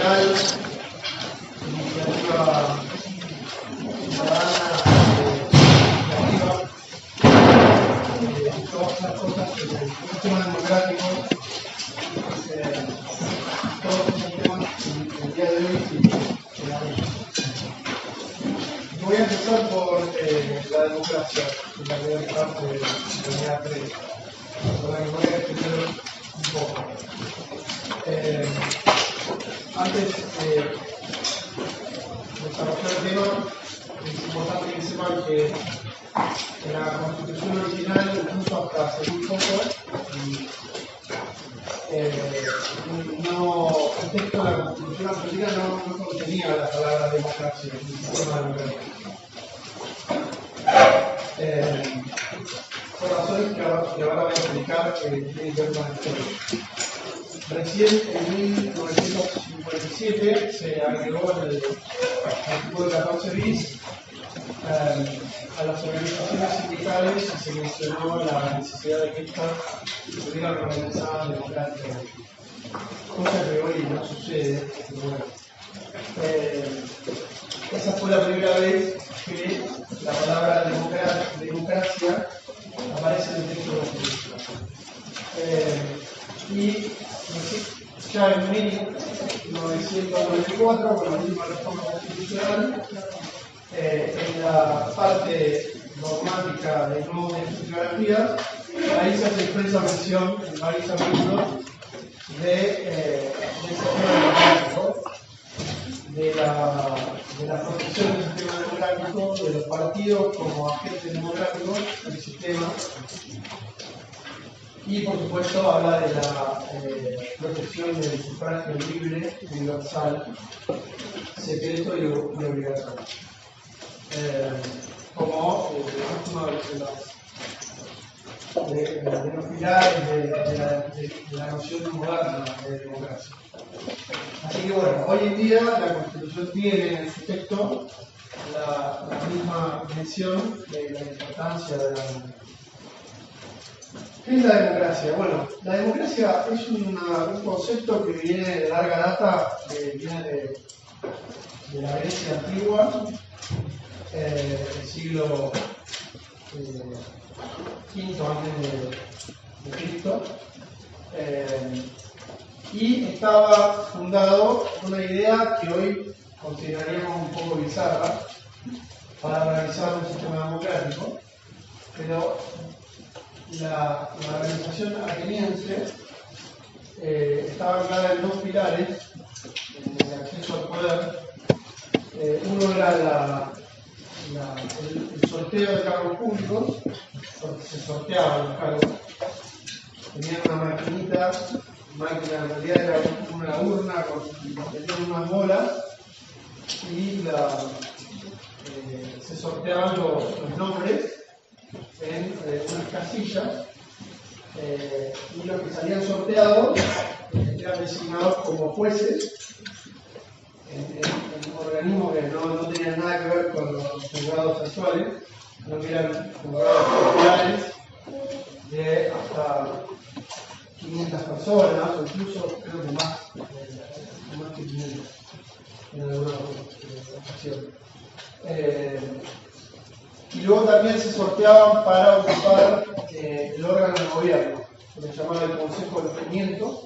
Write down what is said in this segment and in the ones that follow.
liberal, iniciativa ciudadana, todas las cosas que el sistema democrático, todos esos temas en el día de hoy se la ven. Voy a empezar por la democracia, en la primera parte de la unidad 3, por la que voy a explicar un poco. Antes de desarrollar el tema, es importante que sepan que en la Constitución original, incluso hasta hace muy poco, el texto de la Constitución argentina no contenía la palabra democracia, el sistema democrático. Por razones que ahora voy a explicar que tienen que ver con la historia. Recién en 1957 se agregó en el artículo 14 bis a las organizaciones sindicales y se mencionó la necesidad de que estas estuvieran organizadas democráticamente. Cosa que hoy no sucede, pero bueno. Esa fue la primera vez que la palabra democracia aparece en el texto de la Constitución. Y ya en 1994, con la última reforma constitucional, en la parte normática de no bibliografía, ahí se hace expresa mención en varios artículos del sistema democrático, de la protección del sistema democrático, de los partidos como agentes democráticos del sistema. Y por supuesto habla de la protección del sufragio libre, universal, secreto y obligatorio. Como uno de los pilares de la noción moderna de democracia. Así que bueno, hoy en día la Constitución tiene en su texto la misma mención de la importancia de la democracia. ¿Qué es la democracia? Bueno, la democracia es un concepto que viene de larga data, que viene de la Grecia antigua, del siglo V antes de Cristo, y estaba fundado con una idea que hoy consideraríamos un poco bizarra para organizar un sistema democrático, pero la organización ateniense estaba clara en dos pilares en el acceso al poder. Uno era el sorteo de cargos públicos, porque se sorteaban los cargos. Tenían una maquinita, en realidad era una urna, tenían unas bolas y se sorteaban los nombres en unas casillas, y los que salían sorteados eran designados como jueces en organismos que no tenían nada que ver con los juzgados actuales, sino que eran juzgados populares de hasta 500 personas, o incluso creo que más que 500 en algunas ocasiones. Y luego también se sorteaban para ocupar el órgano de gobierno, que se llamaba el Consejo de los 500,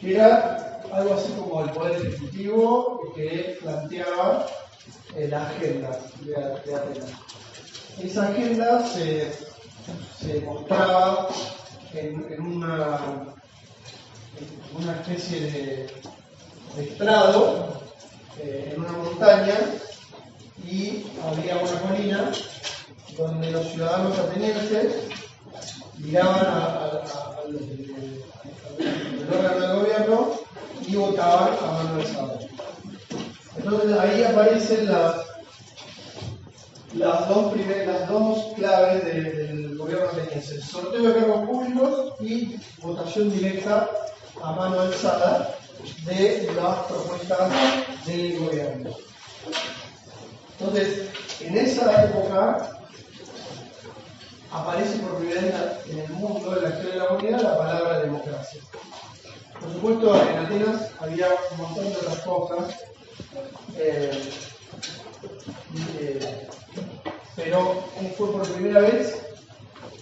que era algo así como el poder ejecutivo que planteaba la agenda de Atenas. Esa agenda se mostraba en una especie de estrado, en una montaña, y había una colina donde los ciudadanos atenienses miraban al órgano de gobierno y votaban a mano alzada. Entonces ahí aparecen las dos claves del gobierno ateniense: sorteo de cargos públicos y votación directa a mano alzada de las propuestas del gobierno. Entonces, en esa época aparece por primera vez en el mundo, en la historia de la humanidad, la palabra democracia. Por supuesto, en Atenas había un montón de otras cosas, pero fue por primera vez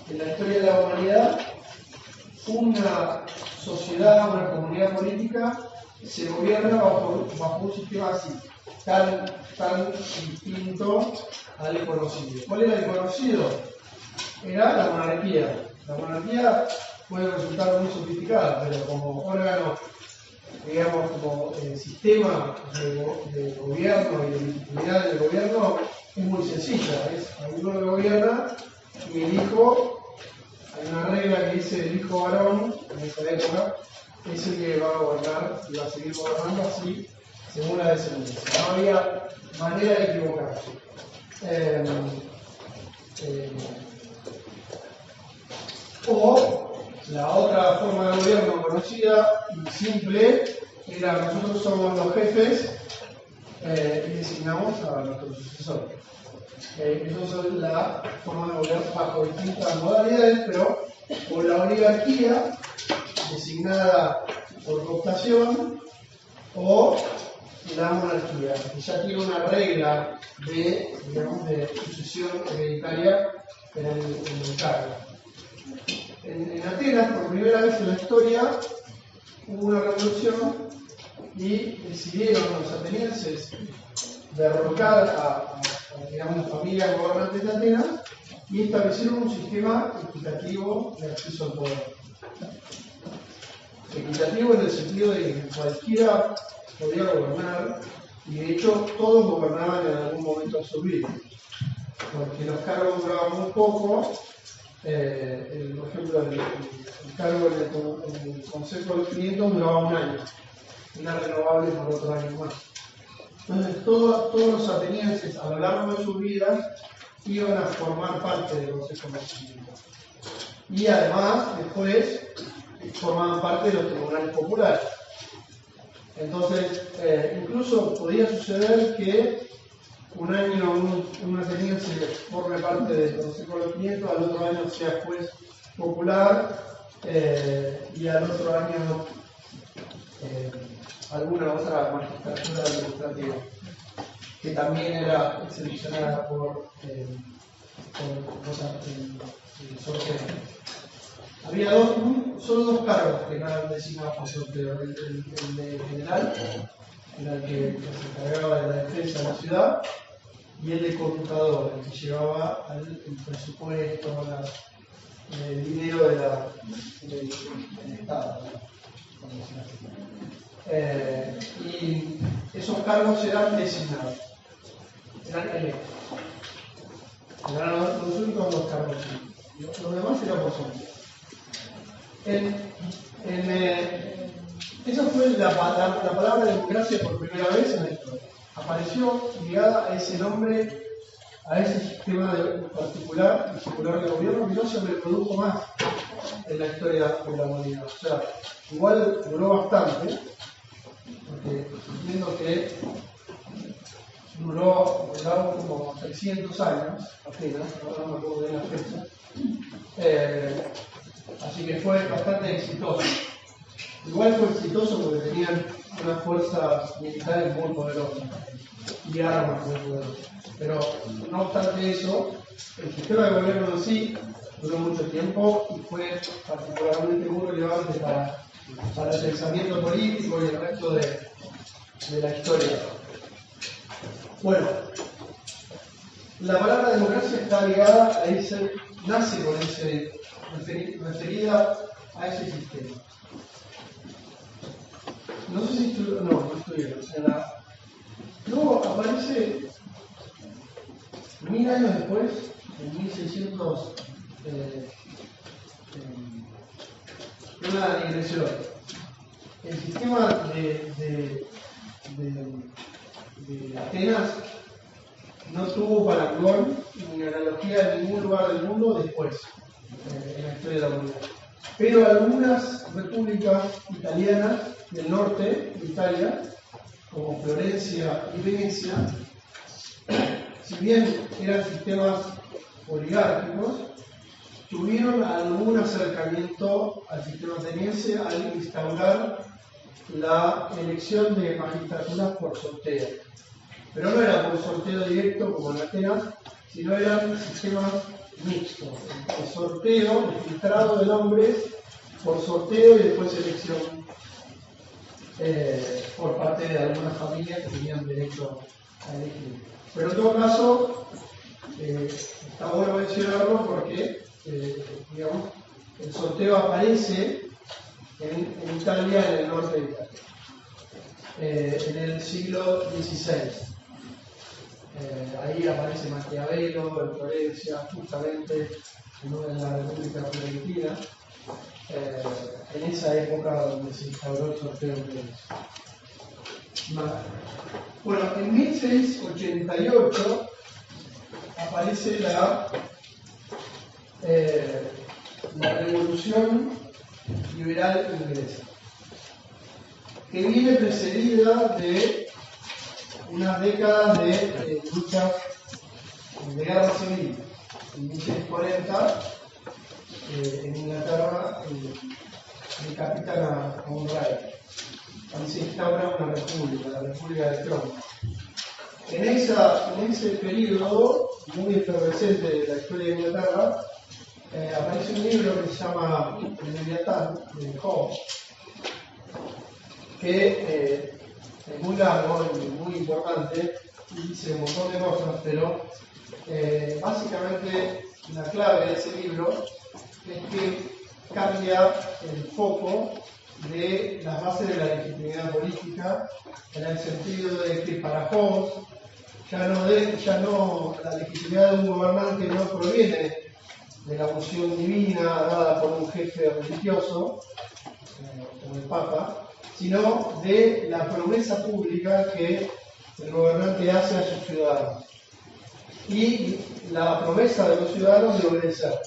en la historia de la humanidad una sociedad, una comunidad política se gobierna bajo un sistema así, tan distinto al conocido. ¿Cuál era el conocido? Era la monarquía. La monarquía puede resultar muy sofisticada, pero como órgano, digamos, como sistema de gobierno y de legitimidad del gobierno, es muy sencilla. Es uno que gobierna y el hijo. Hay una regla que dice el hijo varón, en esa época, es el que va a gobernar y va a seguir gobernando así, según la descendencia. No había manera de equivocarse. O la otra forma de gobierno conocida y simple era: nosotros somos los jefes y designamos a nuestros sucesores. Eso es la forma de gobierno bajo distintas modalidades, pero con la oligarquía designada por cooptación o la monarquía, que ya tiene una regla de sucesión hereditaria en el cargo. En Atenas, por primera vez en la historia, hubo una revolución y decidieron los atenienses derrocar a la familia gobernante de Atenas y establecieron un sistema equitativo de acceso al poder. Equitativo en el sentido de que cualquiera podía gobernar, y de hecho todos gobernaban en algún momento de su vida, porque los cargos duraban muy poco. Por ejemplo, el cargo en el Consejo de los 500 duraba un año, era renovable por otro año más. Entonces todos los atenienses a lo largo de sus vidas iban a formar parte del Consejo de los 500. Y además, después, formaban parte de los tribunales populares. Entonces, incluso podía suceder que un año un ateniense forme parte del Consejo de los 500, al otro año sea juez popular y al otro año alguna otra magistratura administrativa, que también era seleccionada por sorteo. Había solo dos cargos que eran designados por sorteo: el de general, que era el que se encargaba de la defensa de la ciudad, y el de computador, el que llevaba el presupuesto, el dinero del Estado. Y esos cargos eran designados, eran electos. Eran los únicos dos cargos. Los demás eran por sorteo. Esa fue la palabra democracia por primera vez en la historia. Apareció ligada a ese nombre, a ese sistema particular de gobierno que no se reprodujo más en la historia de la humanidad. O sea, igual duró bastante, porque entiendo que duró como 300 años, apenas, no me acuerdo de la fecha. Así que fue bastante exitoso. Igual fue exitoso porque tenían unas fuerzas militares muy poderosas y armas muy poderosas. Pero no obstante eso, el sistema de gobierno en sí duró mucho tiempo y fue particularmente muy relevante para el pensamiento político y el resto de la historia. Bueno, la palabra democracia está ligada a ese, nace con ese, referida a ese sistema. No sé si no estuvieron. Luego aparece 1000 años después, en 1600, una digresión. El sistema de Atenas no tuvo parangón ni analogía en ningún lugar del mundo después, en la historia de la humanidad. Pero algunas repúblicas italianas del norte de Italia, como Florencia y Venecia, si bien eran sistemas oligárquicos, tuvieron algún acercamiento al sistema ateniense al instaurar la elección de magistraturas por sorteo. Pero no era por sorteo directo como en Atenas, sino eran sistemas mixtos, de sorteo, de filtrado de nombres por sorteo y después elección por parte de algunas familias que tenían derecho a elegir. Pero en todo caso, está bueno mencionarlo porque, digamos, el sorteo aparece en Italia, en el norte de Italia, en el siglo XVI. Ahí aparece Maquiavelo, en Florencia, justamente en la República Florentina, en esa época donde se instauró el sorteo en Florencia. Bueno, en 1688 aparece la Revolución Liberal Inglesa, que viene precedida de unas décadas de lucha de guerra civil. En 1640, en Inglaterra, decapitan a un rey. Ahí se instaura una república, la República de Tron. En ese periodo muy efervescente de la historia de Inglaterra, aparece un libro que se llama El Leviatán, de Hobbes, que es muy largo y muy importante, y dice un montón de cosas, pero básicamente la clave de ese libro es que cambia el foco de las bases de la legitimidad política, en el sentido de que para Hobbes ya no la legitimidad de un gobernante no proviene de la unción divina dada por un jefe religioso, como el Papa, sino de la promesa pública que el gobernante hace a sus ciudadanos y la promesa de los ciudadanos de obedecer.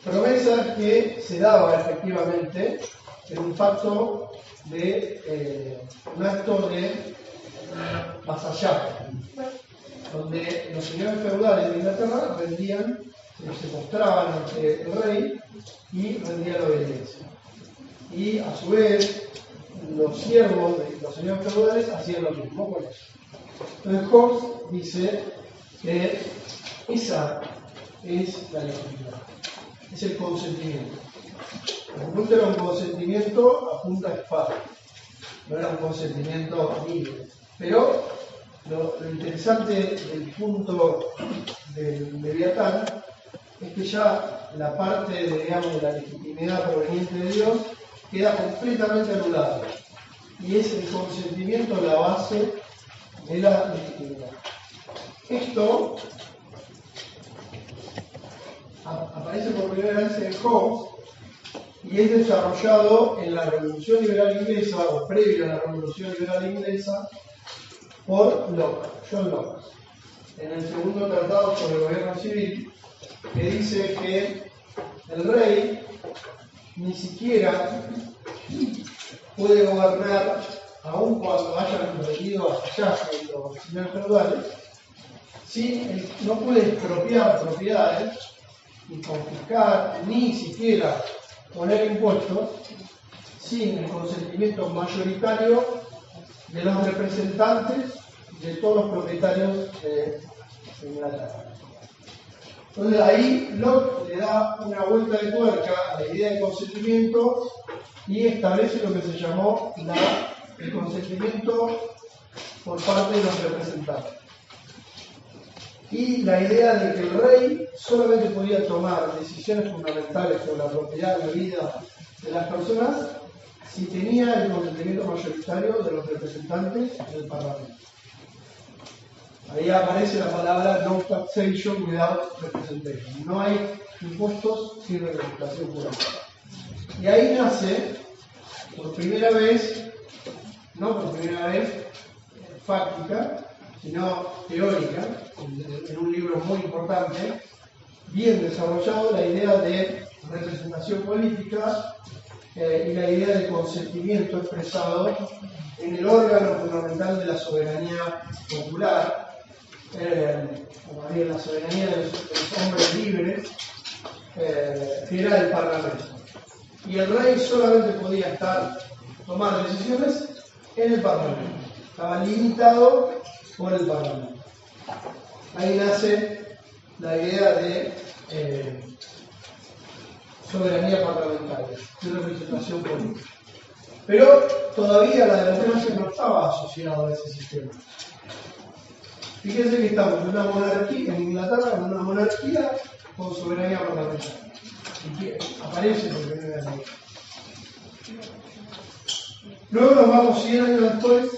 Promesa que se daba efectivamente en un pacto de un acto de vasallaje, donde los señores feudales de Inglaterra rendían, se postraban ante el rey y rendían obediencia. Y a su vez, los siervos de los señores feudales hacían lo mismo con eso. Entonces Hobbes dice que esa es la legitimidad, es el consentimiento. No era un consentimiento a punta de espada, no era un consentimiento libre. Pero lo interesante del punto del Leviatán es que ya la parte de la legitimidad proveniente de Dios queda completamente anulada. Y es el consentimiento la base de la legitimidad. Esto aparece por primera vez en Hobbes y es desarrollado en la Revolución Liberal Inglesa, o previo a la Revolución Liberal Inglesa, por John Locke, en el segundo tratado sobre el gobierno civil, que dice que el rey ni siquiera puede gobernar, aun cuando hayan rendido vasallaje los señores feudales, si no puede expropiar propiedades ni confiscar, ni siquiera poner impuestos sin el consentimiento mayoritario de los representantes de todos los propietarios de Inglaterra. Entonces ahí Locke le da una vuelta de tuerca a la idea de consentimiento y establece lo que se llamó el consentimiento por parte de los representantes. Y la idea de que el rey solamente podía tomar decisiones fundamentales sobre la propiedad, la vida de las personas, si tenía el consentimiento mayoritario de los representantes del Parlamento. Ahí aparece la palabra no taxation without representation. No hay impuestos sin representación pública. Y ahí nace, por primera vez, no por primera vez fáctica, sino teórica, en un libro muy importante, bien desarrollado, la idea de representación política y la idea de consentimiento expresado en el órgano fundamental de la soberanía popular, como había la soberanía de los hombres libres, que era el Parlamento. y el rey solamente podía tomar decisiones en el Parlamento. Estaba limitado por el Parlamento. Ahí nace la idea de soberanía parlamentaria, de representación política. Pero todavía la democracia no estaba asociada a ese sistema. Fíjense que estamos en una monarquía, en Inglaterra, en una monarquía con soberanía parlamentaria. Y que aparece por primera vez. Luego nos vamos 100 años después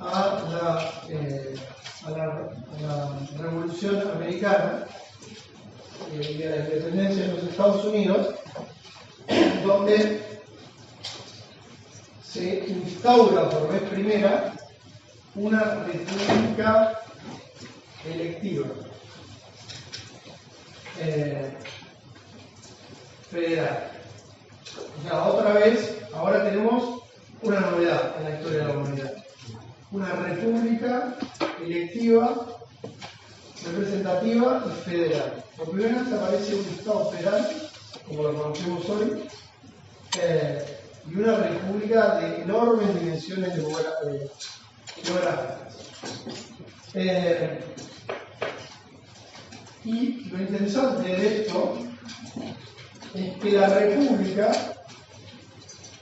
a la Revolución Americana y a la independencia de los Estados Unidos, donde se instaura por vez primera una república electiva federal. O sea, otra vez, ahora tenemos una novedad en la historia de la humanidad. Una república electiva, representativa y federal. Por primera vez aparece un Estado federal, como lo conocemos hoy, y una república de enormes dimensiones geográficas. Y lo interesante de esto es que la república,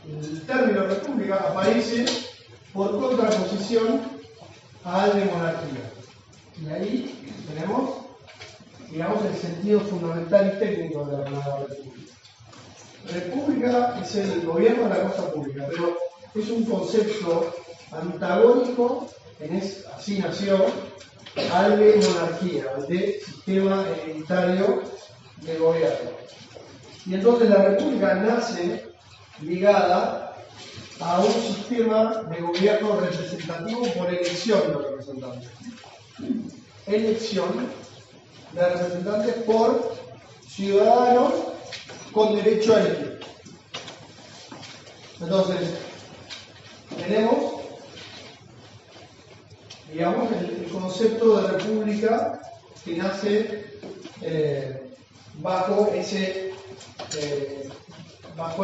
el término república, aparece por contraposición al de monarquía. Y ahí tenemos, digamos, el sentido fundamental y técnico de la palabra república. República es el gobierno de la cosa pública, pero es un concepto antagónico, así nació, al de monarquía, al de sistema hereditario de gobierno. Y entonces la república nace ligada a un sistema de gobierno representativo por elección de representantes. Elección de representantes por ciudadanos con derecho a elegir. Entonces, tenemos, digamos, el concepto de república que nace bajo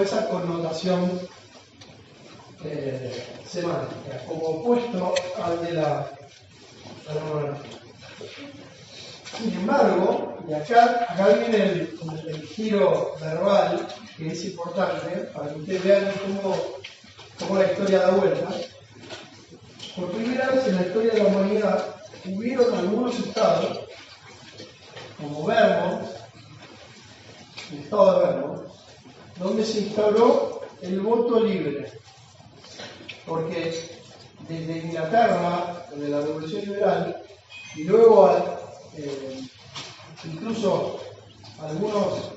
esa connotación semántica, como opuesto al de la monarquía. Sin embargo, y acá viene el giro verbal, que es importante, para que ustedes vean cómo la historia da vuelta. Por primera vez en la historia de la humanidad hubieron algunos estados, como Vermont, el estado de Vermont, donde se instauró el voto libre. Porque desde Inglaterra, desde la Revolución Liberal, y luego incluso algunos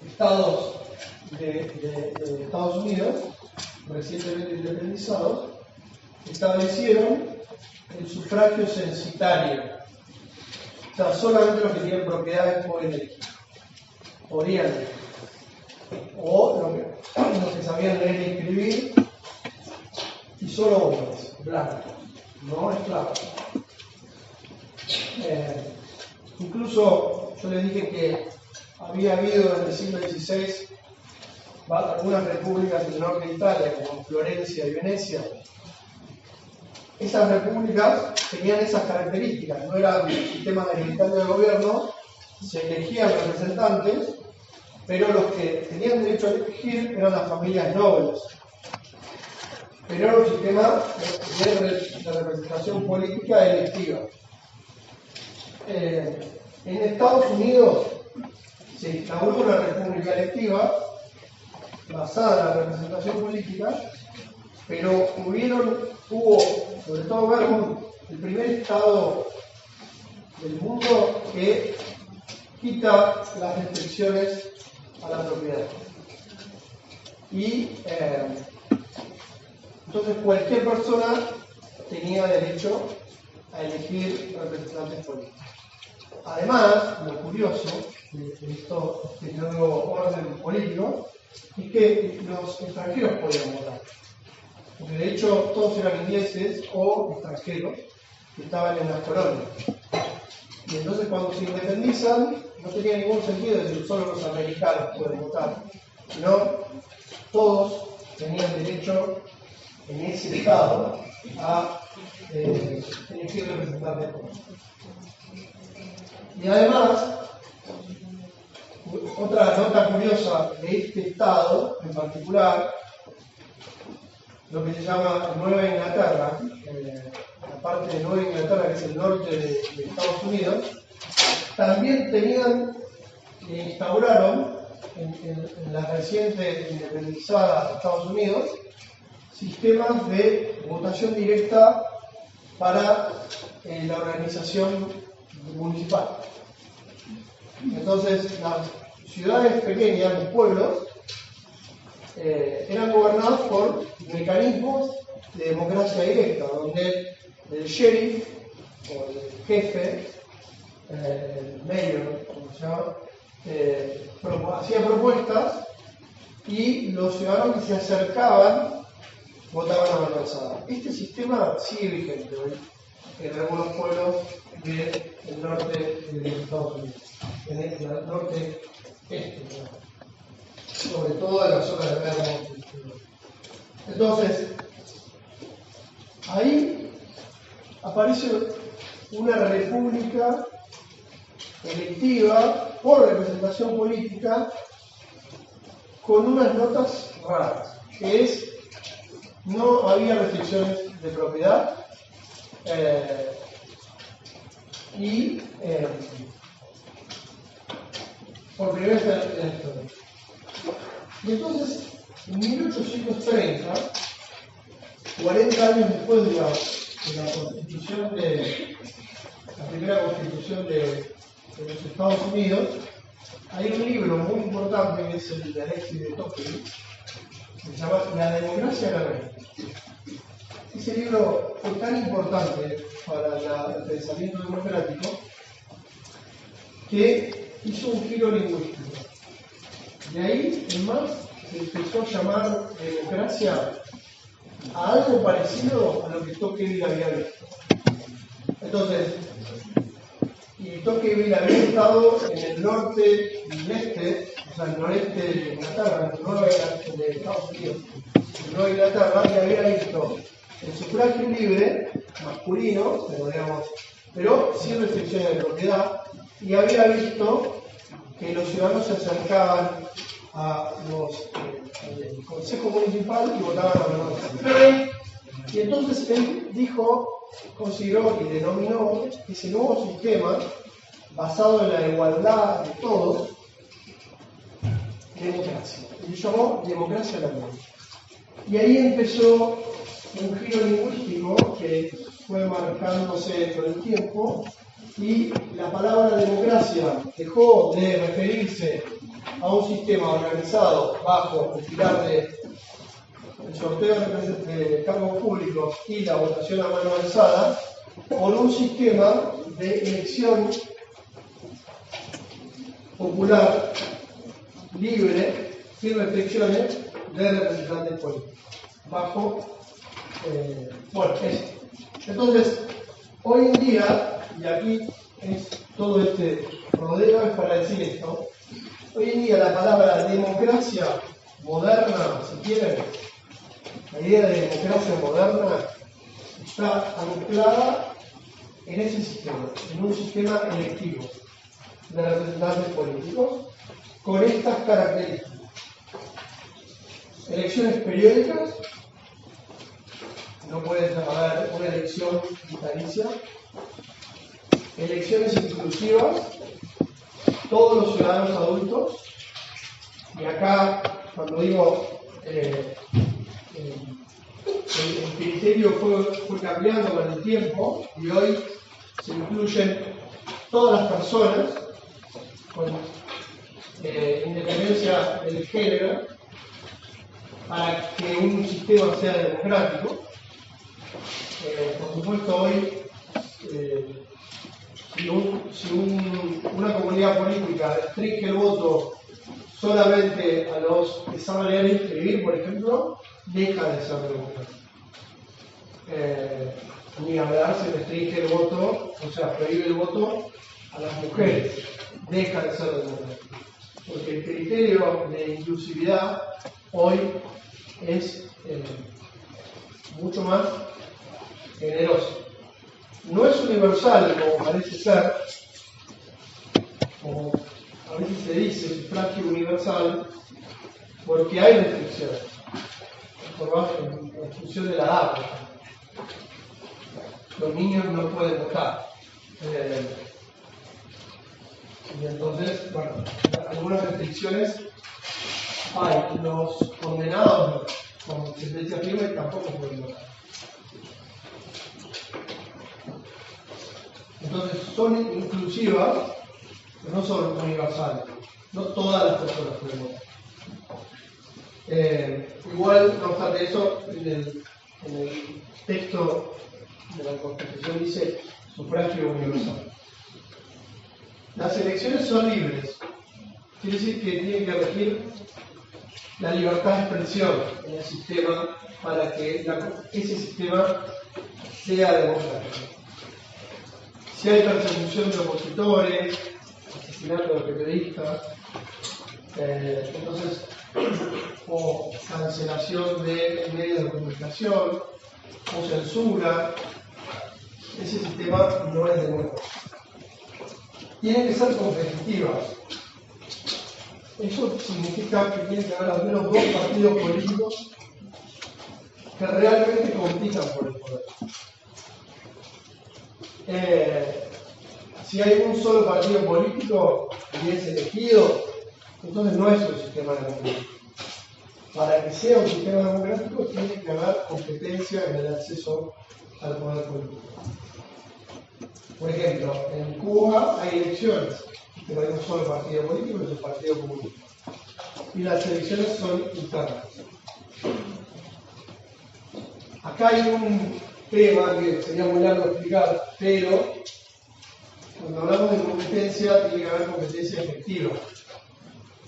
estados de Estados Unidos, recientemente independizados, establecieron el sufragio censitario. O sea, solamente los que tienen propiedades pueden elegir. Podrían elegir. O los que sabían leer y escribir, y solo hombres, blancos, no esclavos. Incluso yo les dije que había habido en el siglo XVI algunas repúblicas del norte de Italia, como Florencia y Venecia. Esas repúblicas tenían esas características, no era un sistema hereditario de gobierno, se elegían representantes, pero los que tenían derecho a elegir eran las familias nobles. Pero era un sistema de representación política electiva. En Estados Unidos se instauró una república electiva basada en la representación política, pero hubo, sobre todo Vermont, el primer estado del mundo que quita las restricciones a la propiedad. Y entonces cualquier persona tenía derecho a elegir representantes políticos. Además, lo curioso de este nuevo orden político es que los extranjeros podían votar. Porque de hecho todos eran ingleses o extranjeros que estaban en las colonias. Y entonces cuando se independizan, no tenía ningún sentido decir solo los americanos pueden votar, sino todos tenían derecho en ese estado a elegir representantes. Y además, otra nota curiosa de este estado en particular, lo que se llama Nueva Inglaterra, la parte de Nueva Inglaterra que es el norte de Estados Unidos, también tenían, instauraron en la reciente independizada Estados Unidos, sistemas de votación directa para la organización municipal. Entonces, las ciudades pequeñas, los pueblos, eran gobernados por mecanismos de democracia directa, donde el sheriff o el jefe, el mayor, como se llama, hacía propuestas y los ciudadanos que se acercaban votaban a mano alzada. Este sistema sigue vigente hoy en algunos pueblos del norte de Estados Unidos, en el norte sobre todo en la zona de Vermont. Entonces, ahí aparece una república electiva por representación política con unas notas raras, que es no había restricciones de propiedad y por primera vez en la historia. Y entonces, en 1830, 40 años después de la constitución la primera constitución de los Estados Unidos, hay un libro muy importante que es el de Alexis de Tocqueville, que se llama La democracia en América. Ese libro fue tan importante para el pensamiento democrático que hizo un giro lingüístico. De ahí en más se empezó a llamar democracia a algo parecido a lo que Tocqueville había visto. Entonces, Tocqueville había estado en el norte y el este, o sea, el noreste de Inglaterra, de Estados Unidos, en Nueva Inglaterra, y había visto el sufragio libre, masculino, pero sin restricciones de propiedad, y había visto que los ciudadanos se acercaban al Consejo Municipal y votaban a mano alzada. Y entonces él consideró y denominó ese nuevo sistema, basado en la igualdad de todos, democracia. Y lo llamó democracia en la América. Y ahí empezó un giro lingüístico que fue marcándose con el tiempo, y la palabra democracia dejó de referirse a un sistema organizado bajo el pilar del sorteo de cargos públicos y la votación a mano alzada, por un sistema de elección popular, libre, sin restricciones, de representantes políticos. Entonces, hoy en día, y aquí es todo este rodeo es para decir esto, hoy en día la palabra democracia moderna, si quieren, la idea de democracia moderna está anclada en ese sistema, en un sistema electivo de representantes políticos con estas características: elecciones periódicas, no puede haber una elección vitalicia, elecciones inclusivas, todos los ciudadanos adultos, y acá cuando digo el criterio fue cambiando con el tiempo, y hoy se incluyen todas las personas con independencia del género para que un sistema sea democrático. Por supuesto, hoy si una comunidad política restringe el voto solamente a los que saben leer y escribir, por ejemplo, deja de ser democrático. Ni hablar se restringe el voto, o sea, prohíbe el voto a las mujeres, deja de ser democrático. Porque el criterio de inclusividad hoy es mucho más generoso. No es universal, como parece ser, como a veces se dice, sufragio universal, porque hay restricciones, en función de la edad. Los niños no pueden votar. Y entonces, bueno, algunas restricciones hay. Los condenados con sentencia firme tampoco pueden votar. Entonces, son inclusivas, pero no son universales. No todas las personas pueden votar. Igual, no obstante eso, en el texto de la Constitución dice sufragio universal. Las elecciones son libres. Quiere decir que tienen que regir la libertad de expresión en el sistema para que ese sistema sea democrático. Si hay persecución de opositores, asesinato de periodistas, entonces, o cancelación de medios de comunicación, o censura, ese sistema no es democrático. Tienen que ser competitivas. Eso significa que tiene que haber al menos dos partidos políticos que realmente compitan por el poder. Si hay un solo partido político y es elegido, entonces no es un sistema democrático. Para que sea un sistema democrático tiene que haber competencia en el acceso al poder político. Por ejemplo, en Cuba hay elecciones, pero hay un solo partido político, que es el Partido Comunista. Y las elecciones son internas. Acá hay un tema que sería muy largo de explicar, pero cuando hablamos de competencia, tiene que haber competencia efectiva.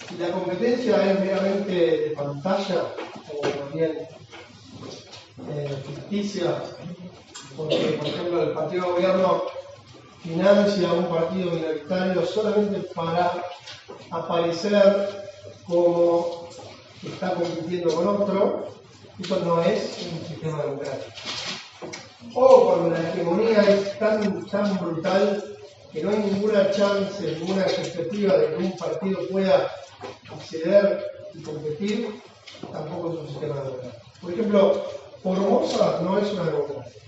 Si la competencia es meramente de pantalla, o también ficticia, porque, por ejemplo, el partido de gobierno financia a un partido minoritario solamente para aparecer como que está compitiendo con otro, eso no es un sistema democrático. O cuando la hegemonía es tan brutal que no hay ninguna chance, ninguna perspectiva de que un partido pueda acceder y competir, tampoco es un sistema democrático. Por ejemplo, Formosa no es una democracia.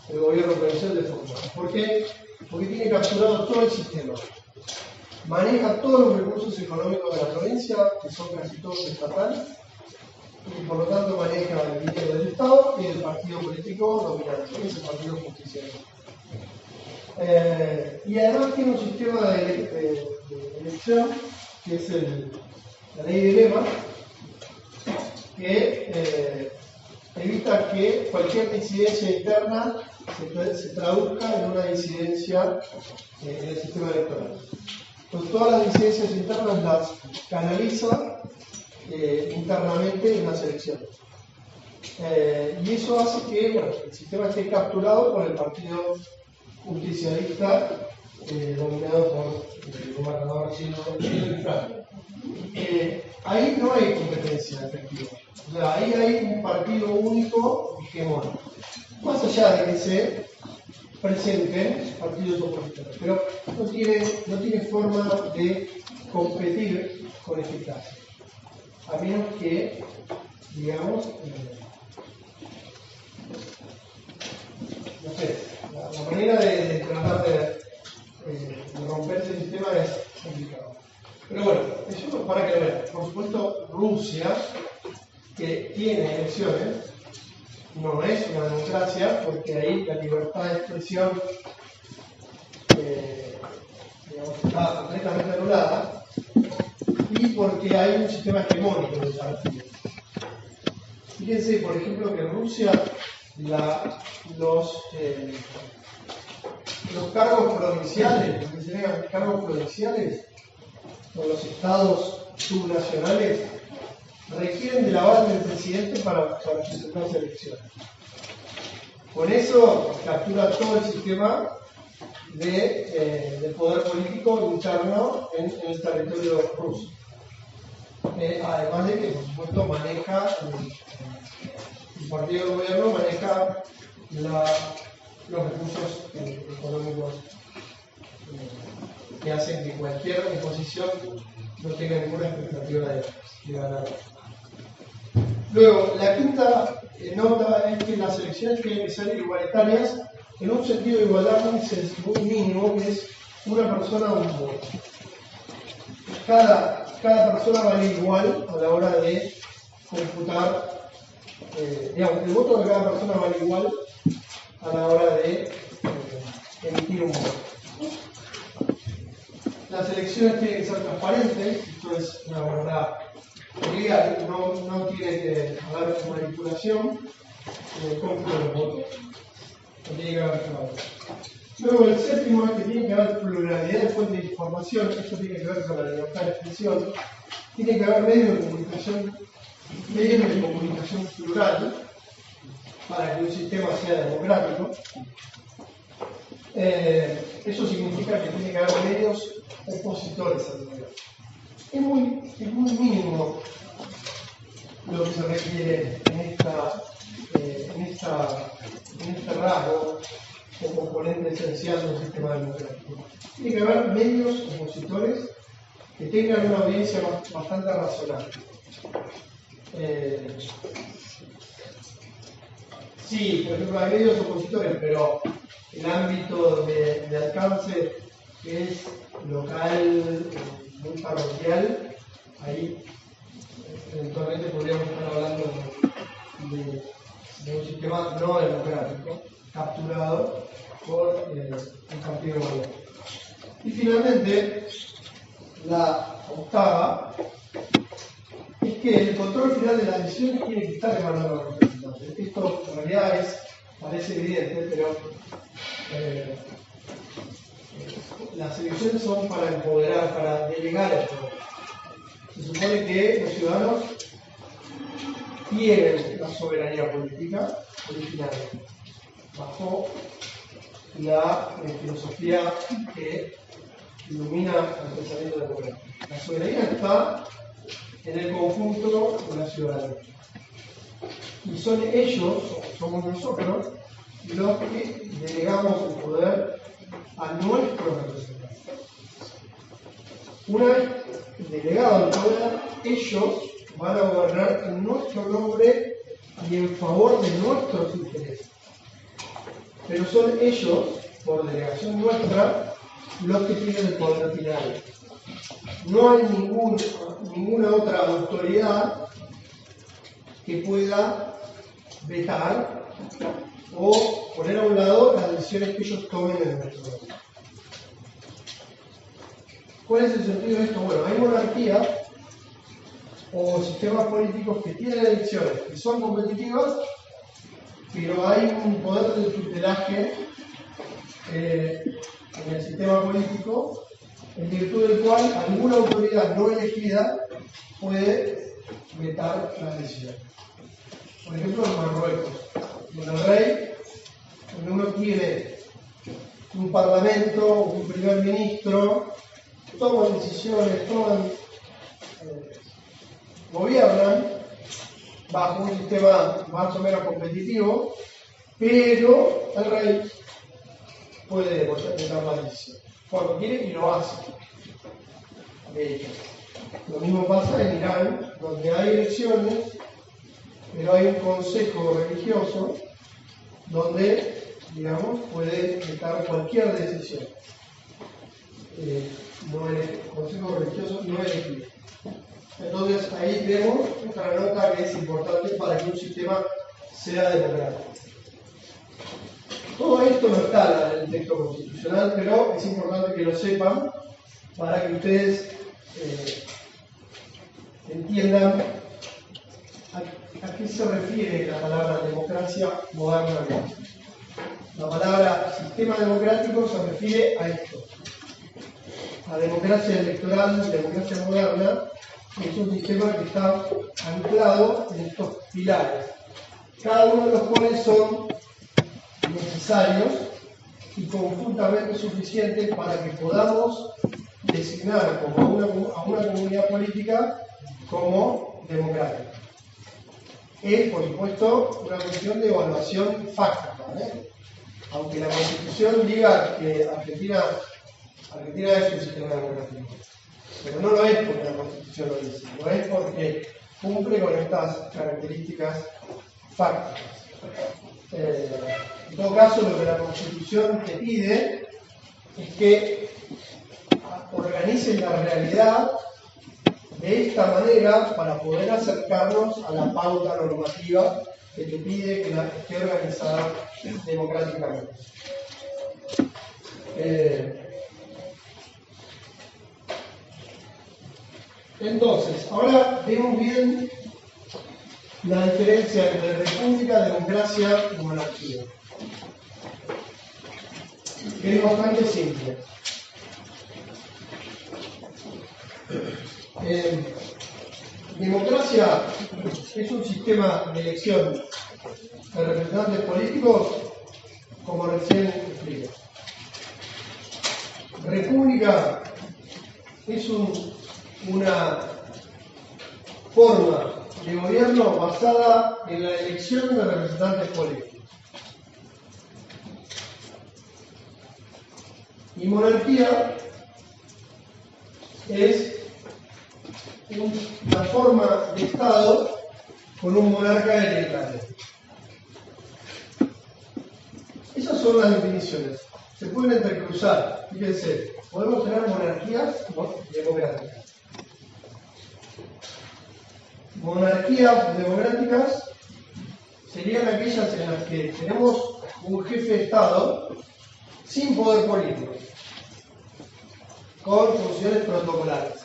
El gobierno provincial de Formosa. ¿Por qué? Porque tiene capturado todo el sistema. Maneja todos los recursos económicos de la provincia, que son casi todos estatales, y por lo tanto maneja el dinero del Estado y del partido político dominante, que es el Partido Justicialista. Y además tiene un sistema de elección, que es la ley de lema, que evita que cualquier disidencia interna se traduzca en una disidencia en el sistema electoral. Entonces, todas las disidencias internas las canaliza internamente en las elecciones. Y eso hace que el sistema esté capturado por el Partido Justicialista, dominado por el gobernador chino y Franco. Ahí no hay competencia efectiva. O sea, ahí hay un partido único hegemónico. Más allá de que se presenten partidos opositores, pero no tiene forma de competir con eficacia. A menos que, digamos, no sé, la manera de tratar de romper ese sistema es complicado. Pero bueno, eso para que lo vean. Por supuesto, Rusia, que tiene elecciones, no es una democracia, porque ahí la libertad de expresión digamos, está completamente anulada, y porque hay un sistema hegemónico de partidos. Fíjense, por ejemplo, que en Rusia los cargos provinciales, lo que se llaman cargos provinciales, o los estados subnacionales, requieren del aval del presidente para presentarse a elecciones. Con eso captura todo el sistema del poder político interno en el territorio ruso. Además de que, por supuesto, maneja, el partido de gobierno maneja los recursos económicos que hacen que cualquier oposición no tenga ninguna expectativa de ganar. Luego, la quinta nota es que las elecciones tienen que ser igualitarias en un sentido de igualdad muy mínimo, que es una persona un voto. Cada persona vale igual a la hora de computar, digamos, el voto de cada persona vale igual a la hora de emitir un voto. Las elecciones tienen que ser transparentes, esto es una verdad legal, no tiene que haber manipulación en el cómputo de los votos, no tiene que haber fraude. Luego el séptimo es que tiene que haber pluralidad de fuentes de información, esto tiene que ver con la libertad de expresión, tiene que haber medios de comunicación plural para que un sistema sea democrático. Eso significa que tiene que haber medios opositores al gobierno. Es muy mínimo lo que se requiere en este rasgo o componente esencial de un sistema democrático. Tiene que haber medios opositores que tengan una audiencia bastante razonable. Sí, por ejemplo, hay medios opositores, pero el ámbito de alcance es local, muy parroquial, ahí eventualmente podríamos estar hablando de un sistema no democrático, capturado por el partido de gobierno. Y finalmente, la octava es que el control final de las decisiones tiene que estar en manos de los representantes. Esto en realidad parece evidente, pero las elecciones son para empoderar, para delegar el poder. Se supone que los ciudadanos tienen la soberanía política original, bajo la filosofía que ilumina el pensamiento democrático. La soberanía está en el conjunto de la ciudadanía. Y son ellos, somos nosotros, los que delegamos el poder a nuestros representantes. Una vez delegado el poder, ellos van a gobernar en nuestro nombre y en favor de nuestros intereses. Pero son ellos, por delegación nuestra, los que tienen el poder final. No hay ninguna otra autoridad que pueda vetar o poner a un lado las decisiones que ellos tomen en nuestro nombre. ¿Cuál es el sentido de esto? Bueno, hay monarquías o sistemas políticos que tienen elecciones que son competitivas, pero hay un poder de tutelaje en el sistema político, en virtud del cual alguna autoridad no elegida puede vetar las decisiones. Por ejemplo, en Marruecos, donde el rey, donde uno tiene un parlamento, un primer ministro, toman decisiones, gobiernan bajo un sistema más o menos competitivo, pero el rey puede vetar las decisiones cuando quiere y lo hace. De hecho, lo mismo pasa en Irán, donde hay elecciones, pero hay un consejo religioso donde, digamos, puede vetar cualquier decisión. El consejo religioso no elegido. Entonces ahí vemos otra nota que es importante para que un sistema sea democrático. Todo esto no está en el texto constitucional, pero es importante que lo sepan para que ustedes entiendan a qué se refiere la palabra democracia modernamente. La palabra sistema democrático se refiere a esto. La democracia electoral, democracia moderna, es un sistema que está anclado en estos pilares, cada uno de los cuales son necesarios y conjuntamente suficiente para que podamos designar como a una comunidad política como democrática. Es, por supuesto, una cuestión de evaluación fáctica, ¿eh? Aunque la Constitución diga que Argentina es un sistema democrático. Pero no lo es porque la Constitución lo dice, lo es porque cumple con estas características fácticas. En todo caso, lo que la Constitución te pide es que organices la realidad de esta manera para poder acercarnos a la pauta normativa que te pide que esté organizada democráticamente. Entonces, ahora vemos bien la diferencia entre república, democracia y monarquía, que es bastante simple. Democracia es un sistema de elección de representantes políticos, como recién expliqué. República es una forma de gobierno basada en la elección de representantes políticos. Y monarquía es una forma de Estado con un monarca hereditario. Esas son las definiciones. Se pueden entrecruzar. Fíjense, podemos tener monarquías democráticas. Monarquías democráticas serían aquellas en las que tenemos un jefe de Estado sin poder político, con funciones protocolares,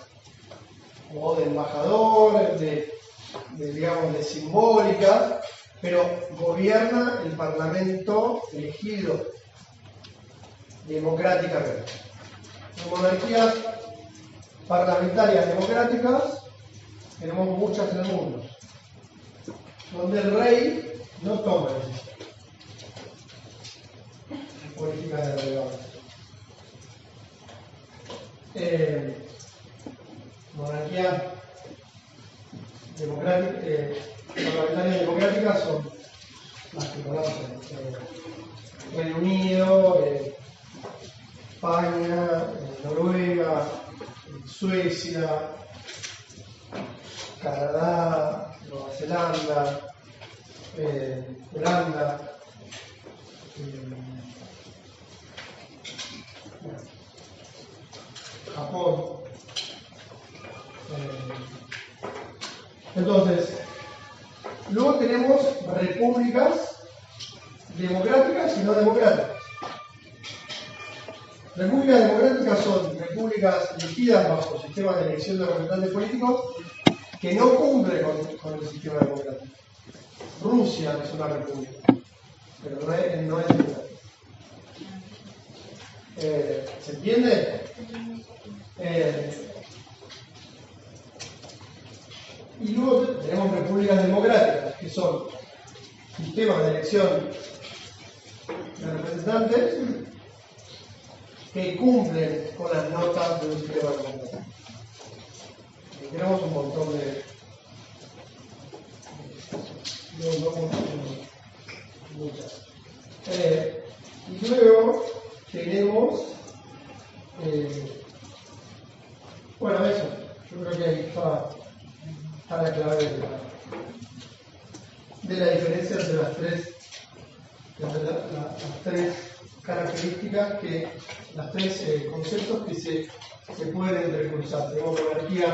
o de embajador, digamos, de simbólica, pero gobierna el Parlamento elegido democráticamente. En monarquías parlamentarias democráticas tenemos muchas en el mundo, donde el rey no toma decisiones en política de relevancia. Monarquías parlamentarias democráticas son las que conocen: Reino Unido, España, Noruega, Suecia, Canadá, Nueva Zelanda, Holanda, Japón. Entonces, luego tenemos repúblicas democráticas y no democráticas. Repúblicas democráticas son repúblicas elegidas bajo sistemas de elección de representantes políticos que no cumplen con el sistema democrático. Rusia es una república, pero no es democrática. ¿Se entiende? Y luego tenemos repúblicas democráticas, que son sistemas de elección de representantes que cumplen con las notas de un sistema democrático. Y tenemos un montón muchas. Y luego tenemos, bueno, eso, yo creo que ahí está la clave de la diferencia entre las tres características, las tres conceptos que se pueden entrecruzar. Tenemos monarquía.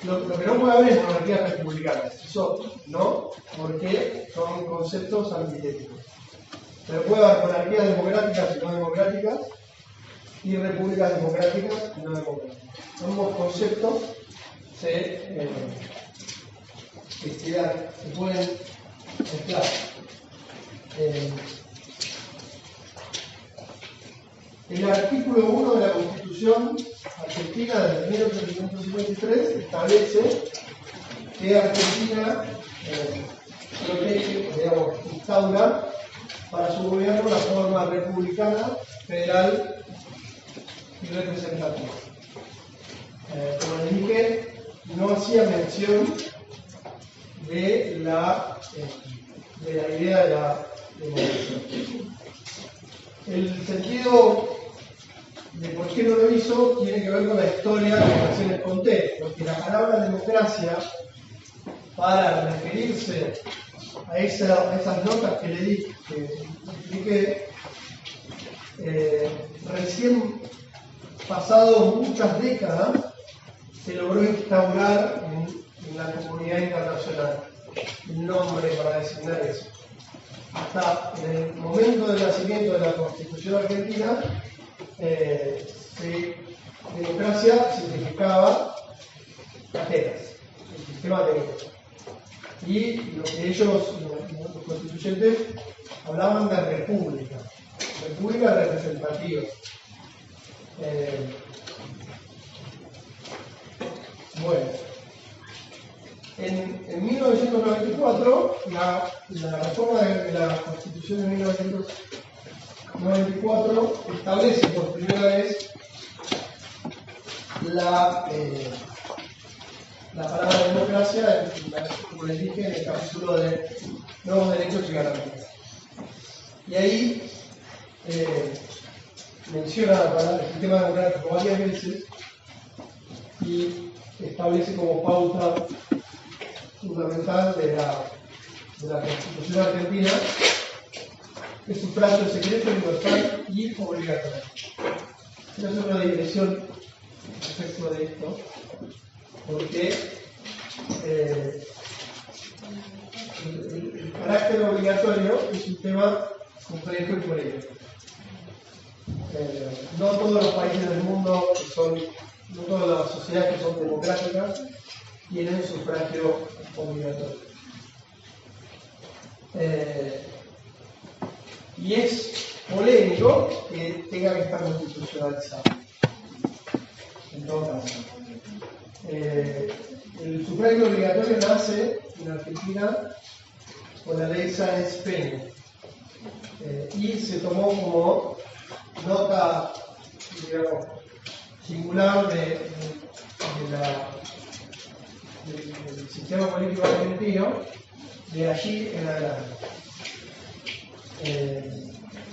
Lo que no puede haber es monarquías republicanas, eso no, porque son conceptos antitéticos. Pero puede haber monarquías democráticas y no democráticas, y repúblicas democráticas y no democráticas. Ambos conceptos se pueden mezclar. El artículo 1 de la Constitución Argentina de 1853 establece que Argentina protege, instaura para su gobierno la forma sistema republicana, federal y representativo. Como les dije, no hacía mención de la idea de la democracia. El sentido de por qué no lo hizo tiene que ver con la historia que recién les conté, porque la palabra democracia, para referirse a esas notas que le di, que expliqué, recién pasado muchas décadas, se logró instaurar en la comunidad internacional el nombre para designar eso. Hasta en el momento del nacimiento de la Constitución Argentina, democracia significaba Atenas, el sistema ateneo. Y lo que ellos, los constituyentes, hablaban de república representativa. Bueno, en 1994, la reforma de la Constitución de 1994 establece por primera vez la palabra democracia, como les dije, en el capítulo de nuevos derechos y garantías. Y ahí menciona la palabra el sistema democrático varias veces y establece como pauta fundamental de la Constitución Argentina el sufragio secreto, universal y obligatorio. Quiero hacer una digresión respecto de esto, porque el carácter obligatorio es un tema complejo y polémico. No todos los países del mundo no todas las sociedades que son democráticas tienen sufragio obligatorio. Y es polémico que tenga que estar constitucionalizado. En todo caso. El sufragio obligatorio nace en Argentina con la ley Sáenz-Peña y se tomó como nota, digamos, singular del sistema político argentino de allí en adelante.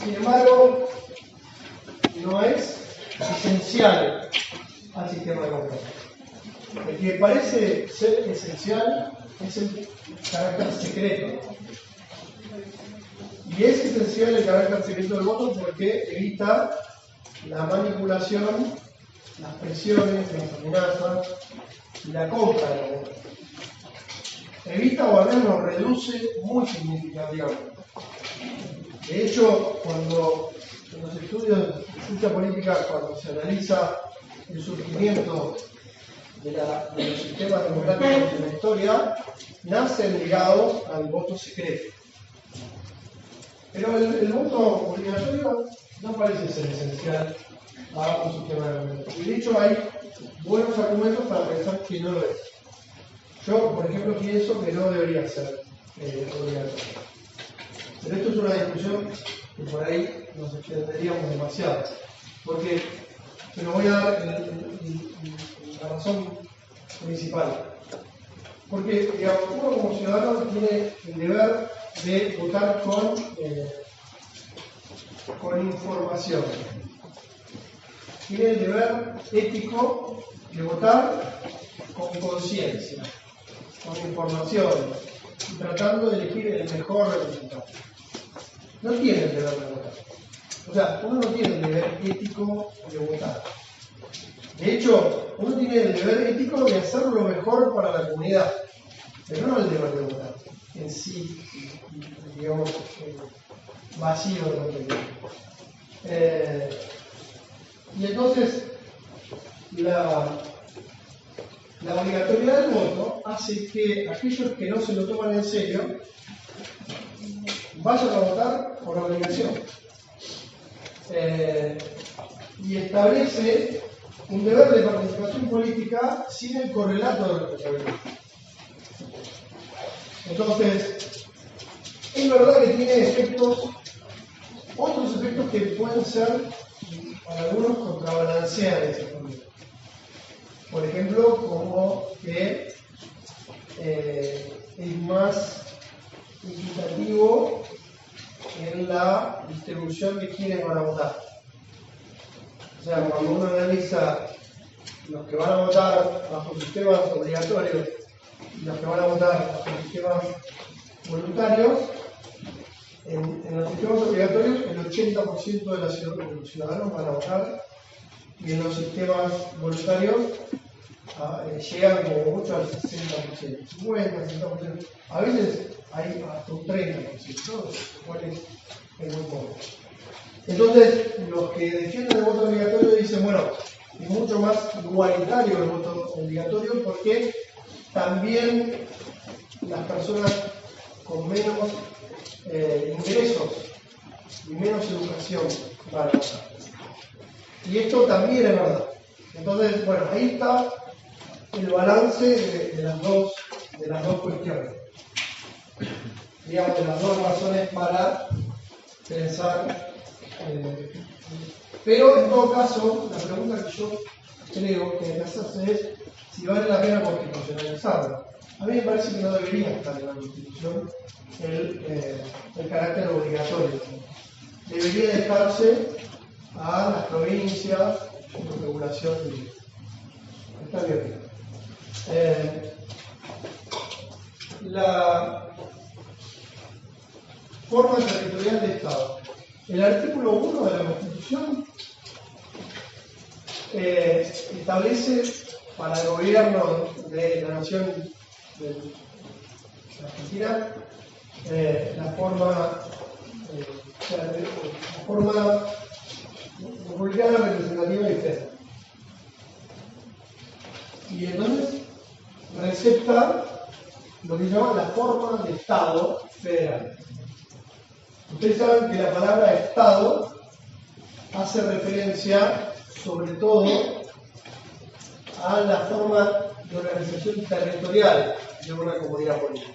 Sin embargo, no es esencial al sistema democrático. El que parece ser esencial es el carácter secreto. Y es esencial el carácter secreto del voto porque evita la manipulación, las presiones, las amenazas y la compra de los votos. Evita o al menos reduce muy significativamente. De hecho, cuando en los estudios de ciencia política, cuando se analiza el surgimiento de los sistemas democráticos de la historia, nacen ligados al voto secreto. Pero el voto obligatorio no parece ser esencial a un sistema democrático. Y de hecho hay buenos argumentos para pensar que no lo es. Yo, por ejemplo, pienso que no debería ser obligatorio. Pero esto es una discusión que por ahí nos extenderíamos demasiado. Porque se lo voy a dar la razón principal. Porque, digamos, uno como ciudadano tiene el deber de votar con información. Tiene el deber ético de votar con conciencia, con información, y tratando de elegir el mejor representante. No tiene el deber de votar. O sea, uno no tiene el deber ético de votar. De hecho, uno tiene el deber ético de hacer lo mejor para la comunidad, pero no el deber de votar en sí, digamos, vacío de contenido. Y entonces, la obligatoriedad del voto hace que aquellos que no se lo toman en serio vayan a votar por obligación. Y establece un deber de participación política sin el correlato de responsabilidad. Entonces, es verdad que tiene otros efectos aspectos que pueden ser, para algunos, contrabalancean ese problema. Por ejemplo, como que es más equitativo en la distribución de quienes van a votar. O sea, cuando uno analiza los que van a votar bajo sistemas obligatorios y los que van a votar bajo sistemas voluntarios, en los sistemas obligatorios el 80% de los ciudadanos van a votar y en los sistemas voluntarios llegan como mucho al 60%, 50%, 60%, a veces hay hasta un 30%, lo cual es muy poco. Entonces, los que defienden el voto obligatorio dicen, bueno, es mucho más igualitario el voto obligatorio porque también las personas con menos ingresos y menos educación van a votar. Y esto también es verdad. Entonces, bueno, ahí está el balance de las dos cuestiones. Digamos, de las dos razones para pensar. Pero en todo caso, la pregunta que yo creo que hay que hacerse es si vale la pena constitucionalizarlo. A mí me parece que no debería estar en la Constitución el carácter obligatorio. Debería dejarse a las provincias con regulación libre. Está bien. La forma territorial de Estado. El artículo 1 de la Constitución establece para el gobierno de la Nación de Argentina la forma republicana representativa y federal. Y entonces recepta lo que se llama la forma de Estado federal. Ustedes saben que la palabra Estado hace referencia sobre todo a la forma de organización territorial de una comunidad política.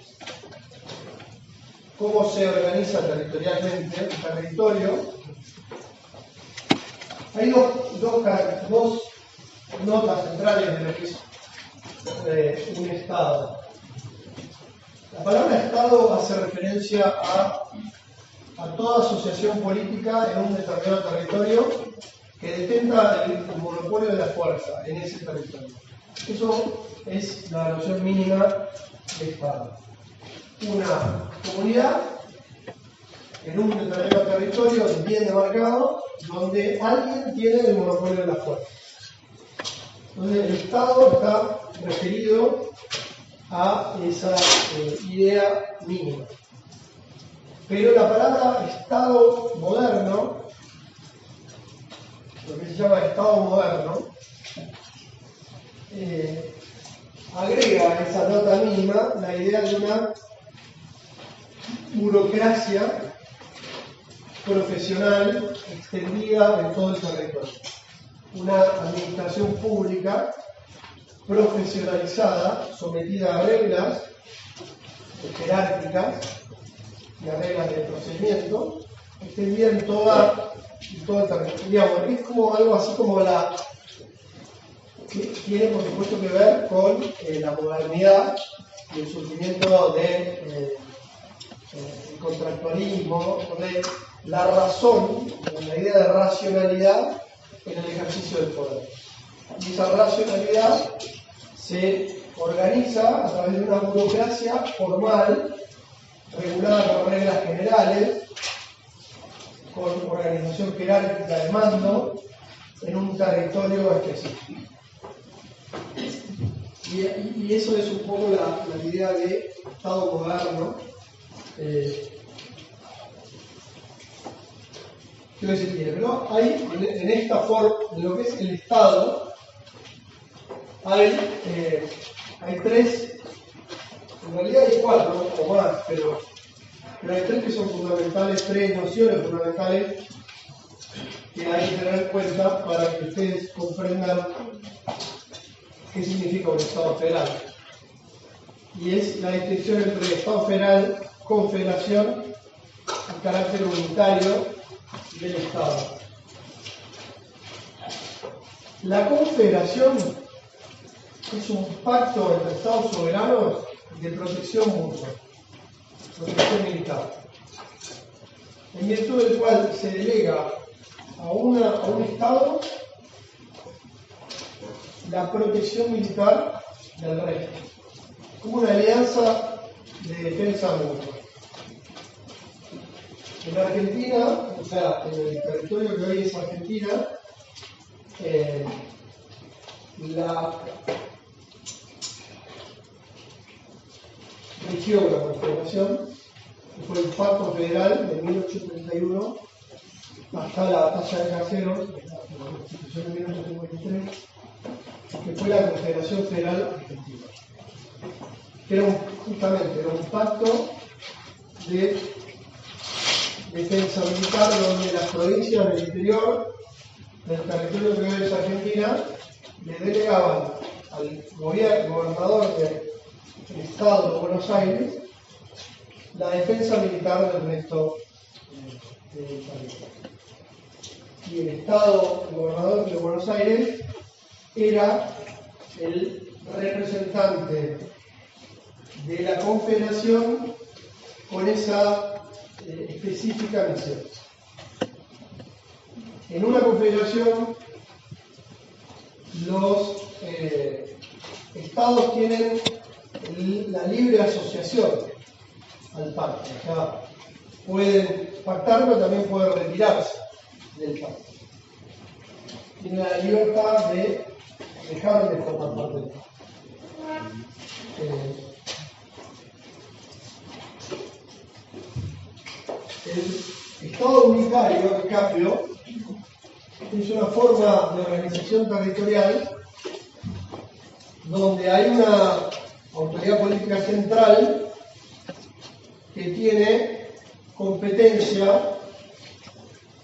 ¿Cómo se organiza territorialmente el territorio? Hay dos notas centrales de lo que es un Estado. La palabra Estado hace referencia a toda asociación política en un determinado territorio que detenta el monopolio de la fuerza en ese territorio. Eso es la noción mínima de Estado. Una comunidad en un determinado territorio bien demarcado donde alguien tiene el monopolio de la fuerza. Entonces el Estado está referido a esa idea mínima. Pero la palabra Estado moderno, lo que se llama Estado moderno, agrega a esa nota mínima la idea de una burocracia profesional extendida en todo el territorio. Una administración pública profesionalizada, sometida a reglas jerárquicas y a reglas de procedimiento, extendida en todo el territorio. Digamos, es como algo así como que tiene por supuesto que ver con la modernidad y el surgimiento del contractualismo, donde la razón, la idea de racionalidad en el ejercicio del poder. Y esa racionalidad se organiza a través de una burocracia formal, regulada por reglas generales, con organización jerárquica de mando en un territorio específico. Y eso es un poco la idea de Estado moderno. ¿Qué se quiere? Pero hay en esta forma, en lo que es el Estado, hay tres, en realidad hay cuatro o más, pero hay tres que son fundamentales, tres nociones fundamentales que hay que tener en cuenta para que ustedes comprendan qué significa un Estado federal. Y es la distinción entre Estado federal, confederación, el carácter unitario del Estado. La confederación es un pacto entre Estados soberanos de protección mutua, protección militar, en virtud del cual se delega a un Estado la protección militar del resto, como una alianza de defensa mutua. En Argentina, o sea, en el territorio que hoy es Argentina, rigió la Confederación, que fue el Pacto Federal de 1831 hasta la Batalla de Caseros, la Constitución de 1853, que fue la Confederación Federal Argentina, que era un pacto de defensa militar donde las provincias del interior del territorio que hoy es Argentina le delegaban al gobernador del Estado de Buenos Aires la defensa militar del resto del territorio. Y el gobernador de Buenos Aires era el representante de la Confederación con esa específica misión. En una confederación, los estados tienen la libre asociación al pacto. O sea, pueden pactar, pero también pueden retirarse del pacto. Tienen la libertad de dejar de formar parte del pacto. El Estado unitario, en cambio, es una forma de organización territorial donde hay una autoridad política central que tiene competencia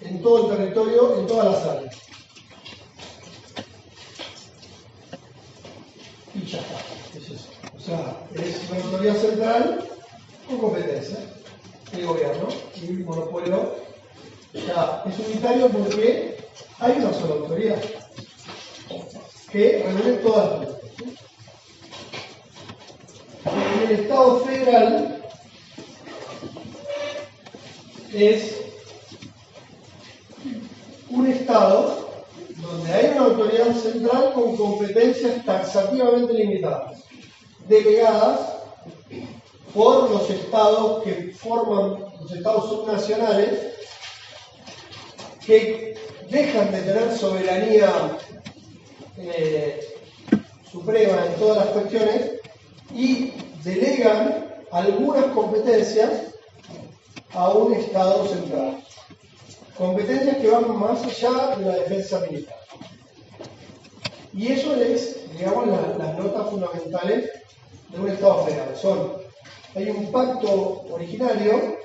en todo el territorio, en todas las áreas. Y ya está, es eso. O sea, es una autoridad central con competencia de gobierno y monopolio. O sea, es unitario porque hay una sola autoridad que reúne todas las políticas. En el Estado federal es un Estado donde hay una autoridad central con competencias taxativamente limitadas, delegadas por los estados que forman los estados subnacionales, que dejan de tener soberanía suprema en todas las cuestiones y delegan algunas competencias a un Estado central. Competencias que van más allá de la defensa militar. Y eso es, digamos, las notas fundamentales de un Estado federal. Hay un pacto originario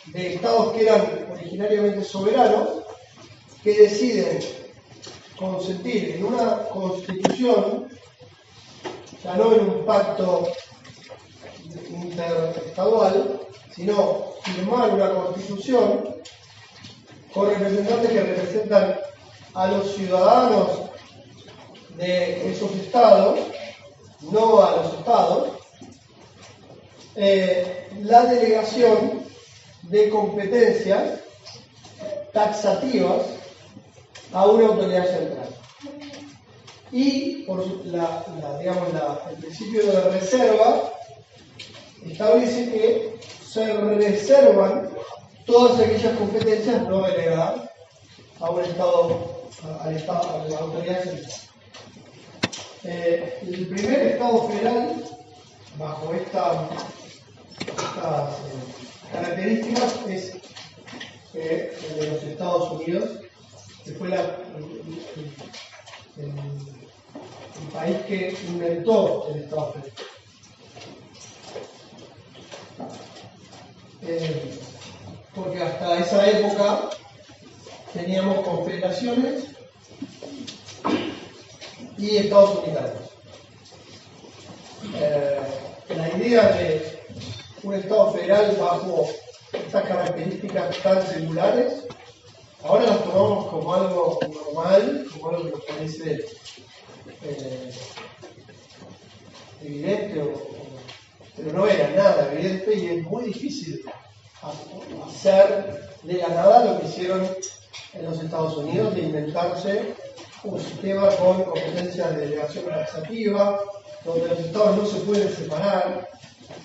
de Estados que eran originariamente soberanos, que deciden consentir en una constitución, ya no en un pacto interestadual, sino firmar una constitución con representantes que representan a los ciudadanos de esos estados, no a los estados, la delegación de competencias taxativas a una autoridad central. Y por el principio de reserva establece que se reservan todas aquellas competencias no delegadas a un Estado, a la autoridad central. El primer Estado federal, bajo estas características, es el de los Estados Unidos, que fue el país que inventó el Estado federal. Porque hasta esa época teníamos confederaciones y Estados unitarios. La idea de un Estado federal bajo estas características tan singulares Ahora las tomamos como algo normal, como algo que nos parece evidente, pero no era nada evidente y es muy difícil hacer de la nada lo que hicieron en los Estados Unidos, de inventarse un sistema con competencias de delegación taxativa, donde los estados no se pueden separar.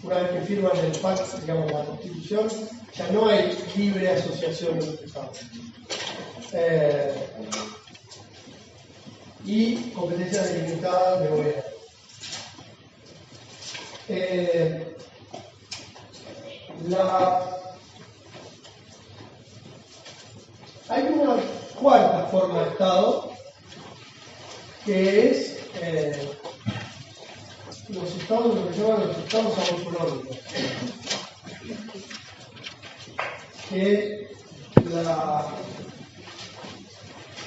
Una vez que firman el pacto, digamos, la Constitución, ya no hay libre asociación de los estados. Y competencias delimitadas de gobierno. Hay una cuarta forma de Estado, que es los estados, lo que se llaman los estados autonómicos. Que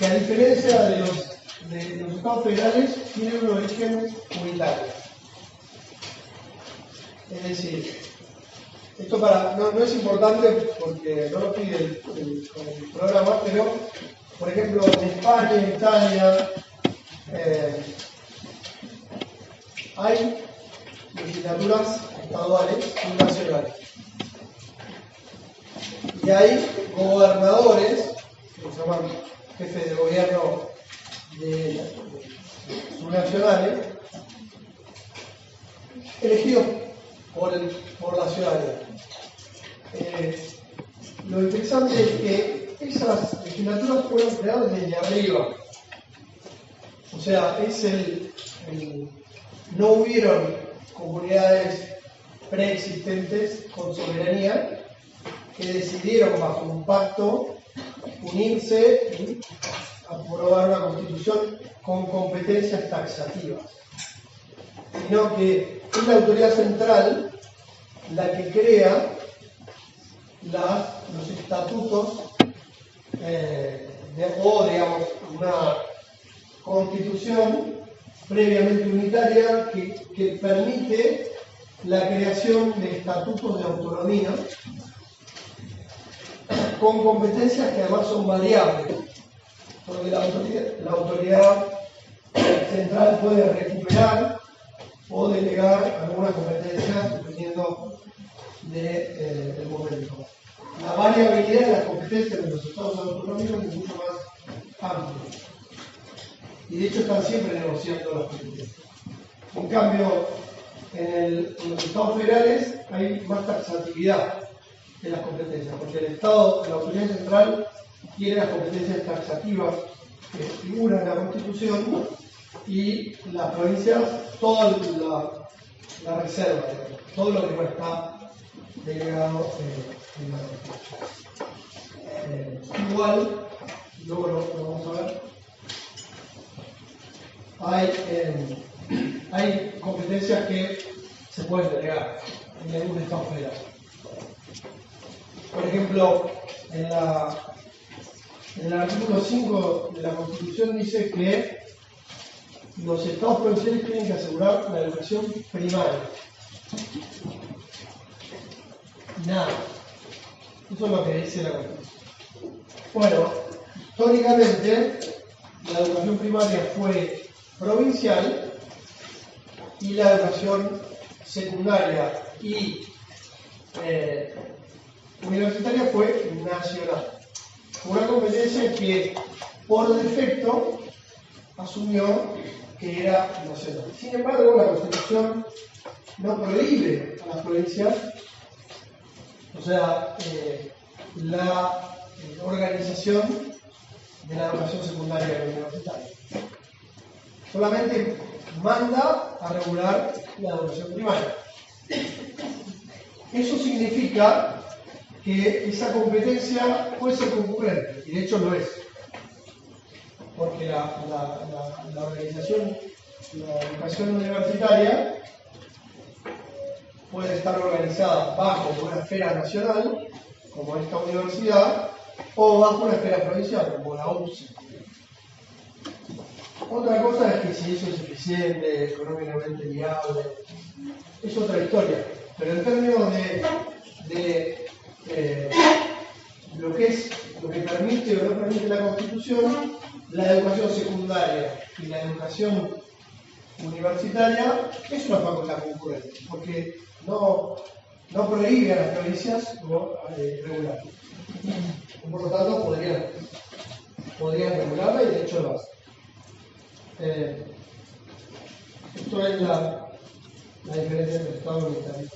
a diferencia de los estados federales, tienen un origen unitario. Es decir, esto no es importante porque no lo pide el programa, pero, por ejemplo, en España, en Italia, hay legislaturas estaduales y nacionales. Y hay gobernadores, que se llaman jefes de gobierno subnacionales, elegidos por la ciudadanía. Lo interesante es que esas legislaturas fueron creadas desde arriba. O sea, no hubieron comunidades preexistentes con soberanía que decidieron bajo un pacto unirse y aprobar una constitución con competencias taxativas, sino que es la autoridad central la que crea los estatutos o, digamos, una constitución previamente unitaria que permite la creación de estatutos de autonomía con competencias que además son variables, porque la autoridad central puede recuperar o delegar alguna competencia dependiendo del momento. La variabilidad de las competencias de los estados autonómicos es mucho más amplia. Y de hecho están siempre negociando las competencias. En cambio, en los estados federales hay más taxatividad de las competencias, porque el Estado, la autoridad central, tiene las competencias taxativas que figuran en la Constitución y las provincias, toda la reserva, todo lo que no está delegado en la Constitución. Igual, luego lo vamos a ver, hay competencias que se pueden delegar en algún Estado federal. Por ejemplo, en el artículo 5 de la Constitución dice que los estados provinciales tienen que asegurar la educación primaria. Nada. Eso es lo que dice la Constitución. Bueno, históricamente la educación primaria fue provincial y la educación secundaria y universitaria fue nacional. Una competencia que por defecto asumió que era nacional. Sin embargo, la Constitución no prohíbe a las provincias, o sea, la organización de la educación secundaria y universitaria. Solamente manda a regular la educación primaria. Eso significa que esa competencia puede ser concurrente, y de hecho lo es. Porque la organización, la educación universitaria puede estar organizada bajo una esfera nacional, como esta universidad, o bajo una esfera provincial, como la UCI. Otra cosa es que si eso es eficiente, económicamente viable, es otra historia. Pero en términos de lo que permite o no Constitución, la educación secundaria y la educación universitaria es una facultad concurrente, porque no prohíbe a las provincias regular. Por lo tanto, podrían regularla y de hecho lo hacen. Esto es la diferencia entre el Estado unitario.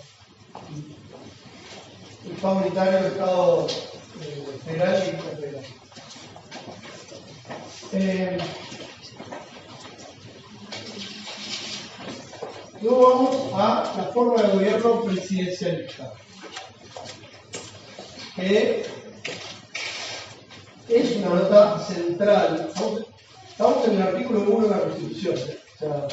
El Estado unitario, el Estado federal y confederal. Luego vamos a la forma de gobierno presidencialista, que es una nota central. Estamos en el artículo 1 de la Constitución. O sea,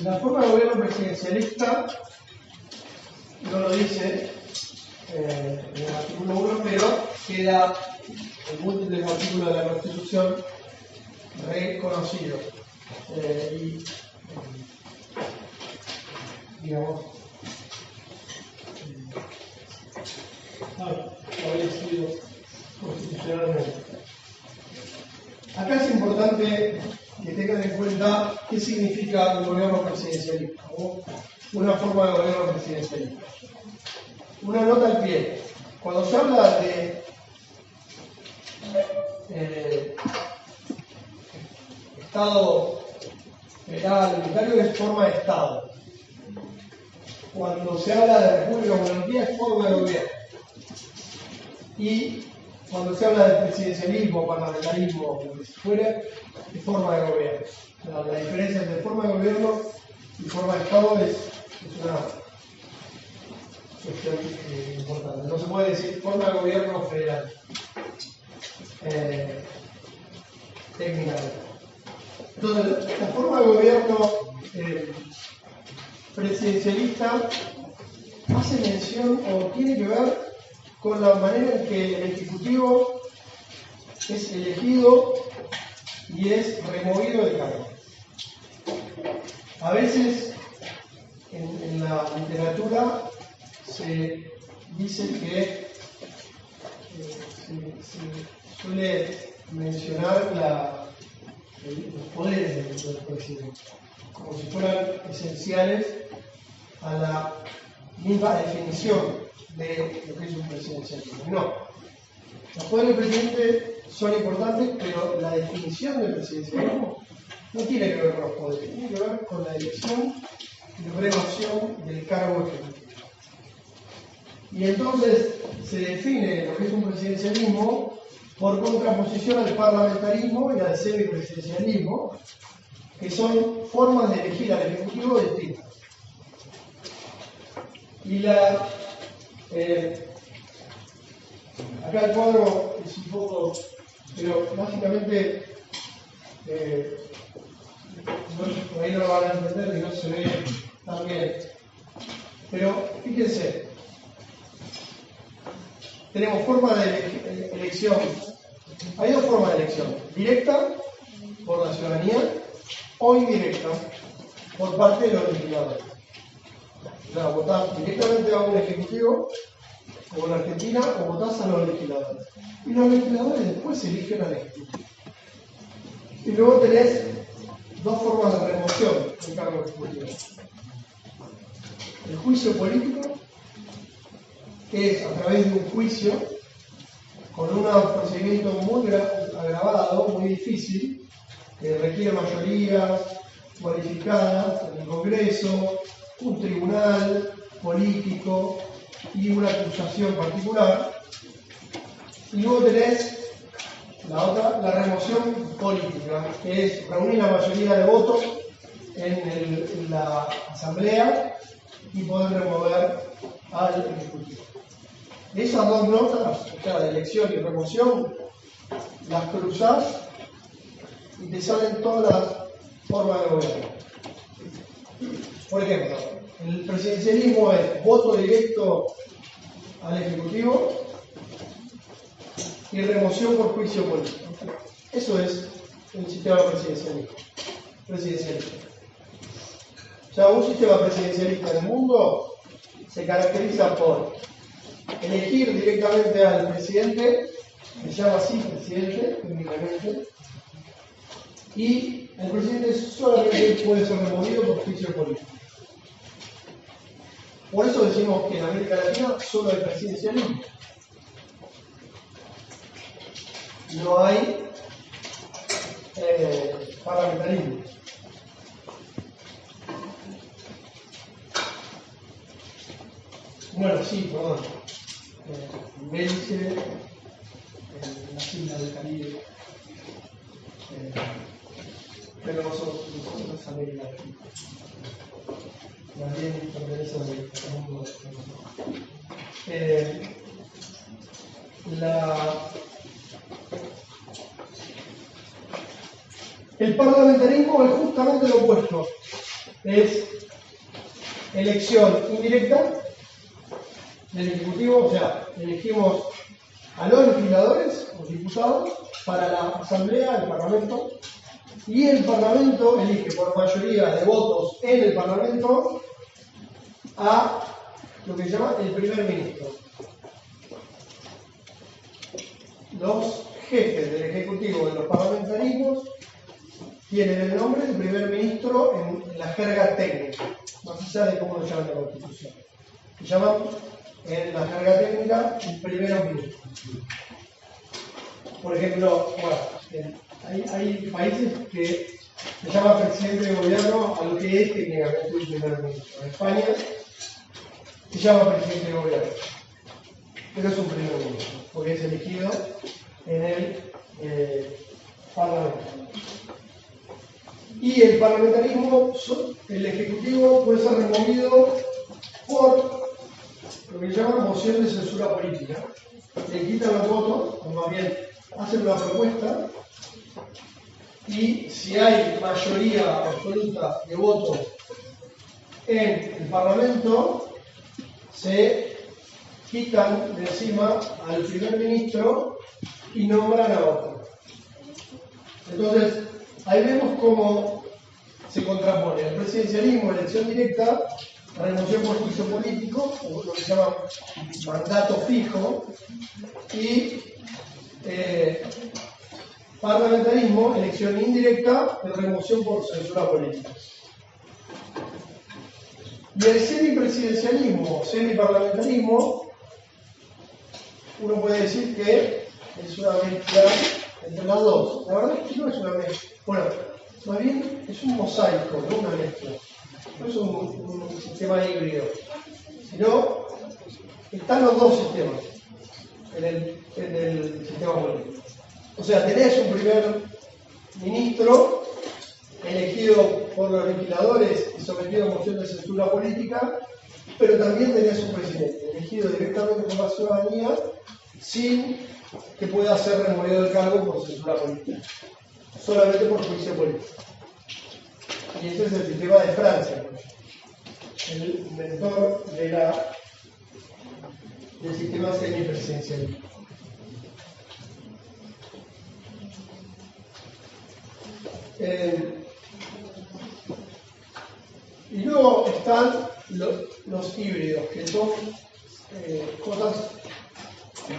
la forma de gobierno presidencialista no lo dice en el artículo 1, pero queda en múltiples artículos de la Constitución reconocido. Digamos, establecido constitucionalmente. Acá es importante que tengan en cuenta qué significa un gobierno presidencialista o una forma de gobierno presidencialista. Una nota al pie. Cuando se habla de Estado federal, unitario, es forma de Estado. Cuando se habla de república o monarquía, es forma de gobierno. Y cuando se habla de presidencialismo, parlamentarismo, lo que se fuera, es forma de gobierno. La diferencia entre forma de gobierno y forma de Estado es una cuestión importante. No se puede decir forma de gobierno federal. Técnicamente. Entonces, la forma de gobierno presidencialista hace mención o tiene que ver con la manera en que el Ejecutivo es elegido y es removido de cargo. A veces en la literatura se dice que se suele mencionar los poderes del presidente como si fueran esenciales a la misma definición de lo que es un presidencialismo. No. Los poderes del presidente son importantes, pero la definición del presidencialismo no tiene que ver con los poderes, tiene que ver con la elección y remoción del cargo ejecutivo. Y entonces se define lo que es un presidencialismo por contraposición al parlamentarismo y al semipresidencialismo, que son formas de elegir al Ejecutivo distintas. Y acá el cuadro es un poco, pero básicamente por ahí no lo van a entender y no se ve tan bien. Pero fíjense, tenemos forma de elección. Hay dos formas de elección: directa por la ciudadanía o indirecta por parte de los legisladores. O sea, votás directamente a un ejecutivo, como en Argentina, o votás a los legisladores. Y los legisladores después eligen al ejecutivo. Y luego tenés dos formas de remoción del cargo ejecutivo: el juicio político, que es a través de un juicio con un procedimiento muy agravado, muy difícil, que requiere mayorías cualificadas en el Congreso, un tribunal político y una acusación particular. Y luego tenés la otra, la remoción política, que es reunir la mayoría de votos en la asamblea y poder remover al ejecutivo. Esas dos notas, o sea, de elección y remoción, las cruzás y te salen todas las formas de gobierno. Por ejemplo, el presidencialismo es voto directo al ejecutivo y remoción por juicio político. Eso es el sistema presidencialista. O sea, un sistema presidencialista en el mundo se caracteriza por elegir directamente al presidente, se llama así presidente, técnicamente, y el presidente solamente puede ser removido por juicio político. Por eso decimos que en América Latina solo hay presidencialismo. No hay parlamentarismo. Bueno, sí, perdón. Belice, en las islas del Caribe, pero nosotros América Latina. También pertenece al mundo el parlamentarismo es justamente lo opuesto. Es elección indirecta del Ejecutivo, o sea, elegimos a los legisladores, los diputados, para la Asamblea, el Parlamento, y el Parlamento elige por mayoría de votos en el Parlamento a lo que se llama el primer ministro. Los jefes del Ejecutivo de los parlamentarismos tienen el nombre de primer ministro en la jerga técnica, más allá de cómo lo llaman en la Constitución. Se llaman en la jerga técnica el primer ministro. Por ejemplo, bueno, hay países que se llama presidente de gobierno a lo que es técnicamente el primer ministro. En España se llama presidente de gobierno, pero es un primer ministro, porque es elegido en el Parlamento. Y el parlamentarismo, el Ejecutivo puede ser removido por lo que llaman moción de censura política. Le quitan los votos, o más bien hacen una propuesta, y si hay mayoría absoluta de votos en el Parlamento, se quitan de encima al primer ministro y nombran a otro. Entonces, ahí vemos cómo se contrapone el presidencialismo, elección directa, remoción por juicio político, o lo que se llama mandato fijo, y parlamentarismo, elección indirecta, y remoción por censura política. Y el semipresidencialismo o semiparlamentarismo, uno puede decir que es una mezcla entre las dos. La verdad es que no es una mezcla. Bueno, más bien es un mosaico, no una mezcla. No es un sistema híbrido, sino están los dos sistemas en el sistema político. O sea, tenés un primer ministro elegido por los legisladores y sometido a moción de censura política, pero también tenés un presidente elegido directamente por la ciudadanía sin que pueda ser removido del cargo por censura política, solamente por juicio político. Y ese es el sistema de Francia, el inventor del sistema semipresidencial. Y luego están los híbridos, que son cosas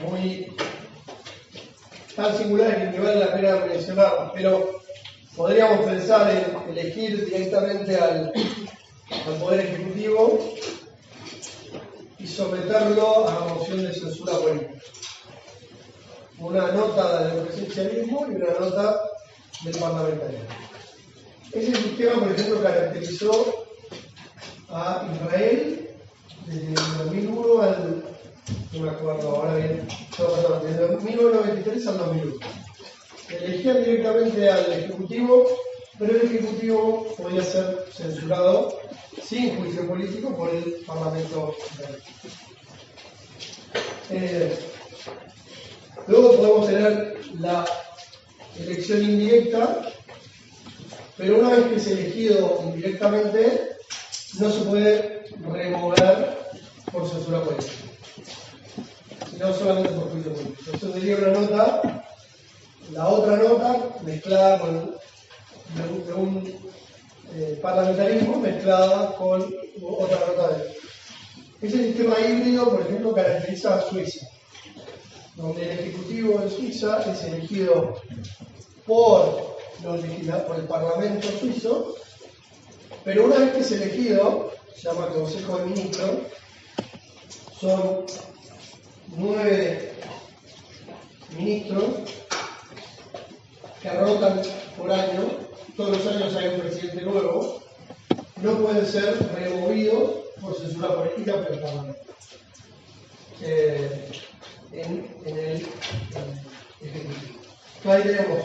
muy tan singulares que ni vale la pena mencionarlas, pero podríamos pensar en elegir directamente al Poder Ejecutivo y someterlo a la moción de censura política. Una nota del presidencialismo y una nota del parlamentarismo. Ese sistema, por ejemplo, caracterizó a Israel desde el 2001 al, no me acuerdo ahora bien, desde 1993 al 2001. Elegían directamente al Ejecutivo, pero el Ejecutivo podía ser censurado sin juicio político por el Parlamento israelí. Luego podemos tener la elección indirecta, pero una vez que es elegido indirectamente, no se puede remover por censura política, sino solamente por juicio político. Esto sería una nota, la otra nota mezclada con de un parlamentarismo mezclada con otra nota de. Ese sistema híbrido, por ejemplo, caracteriza a Suiza, donde el Ejecutivo de Suiza es elegido por el Parlamento suizo, pero una vez que es elegido, se llama Consejo de Ministros, son 9 ministros que rotan por año, todos los años hay un presidente nuevo, no pueden ser removidos por censura política por el Parlamento. En el Ejecutivo. Ahí tenemos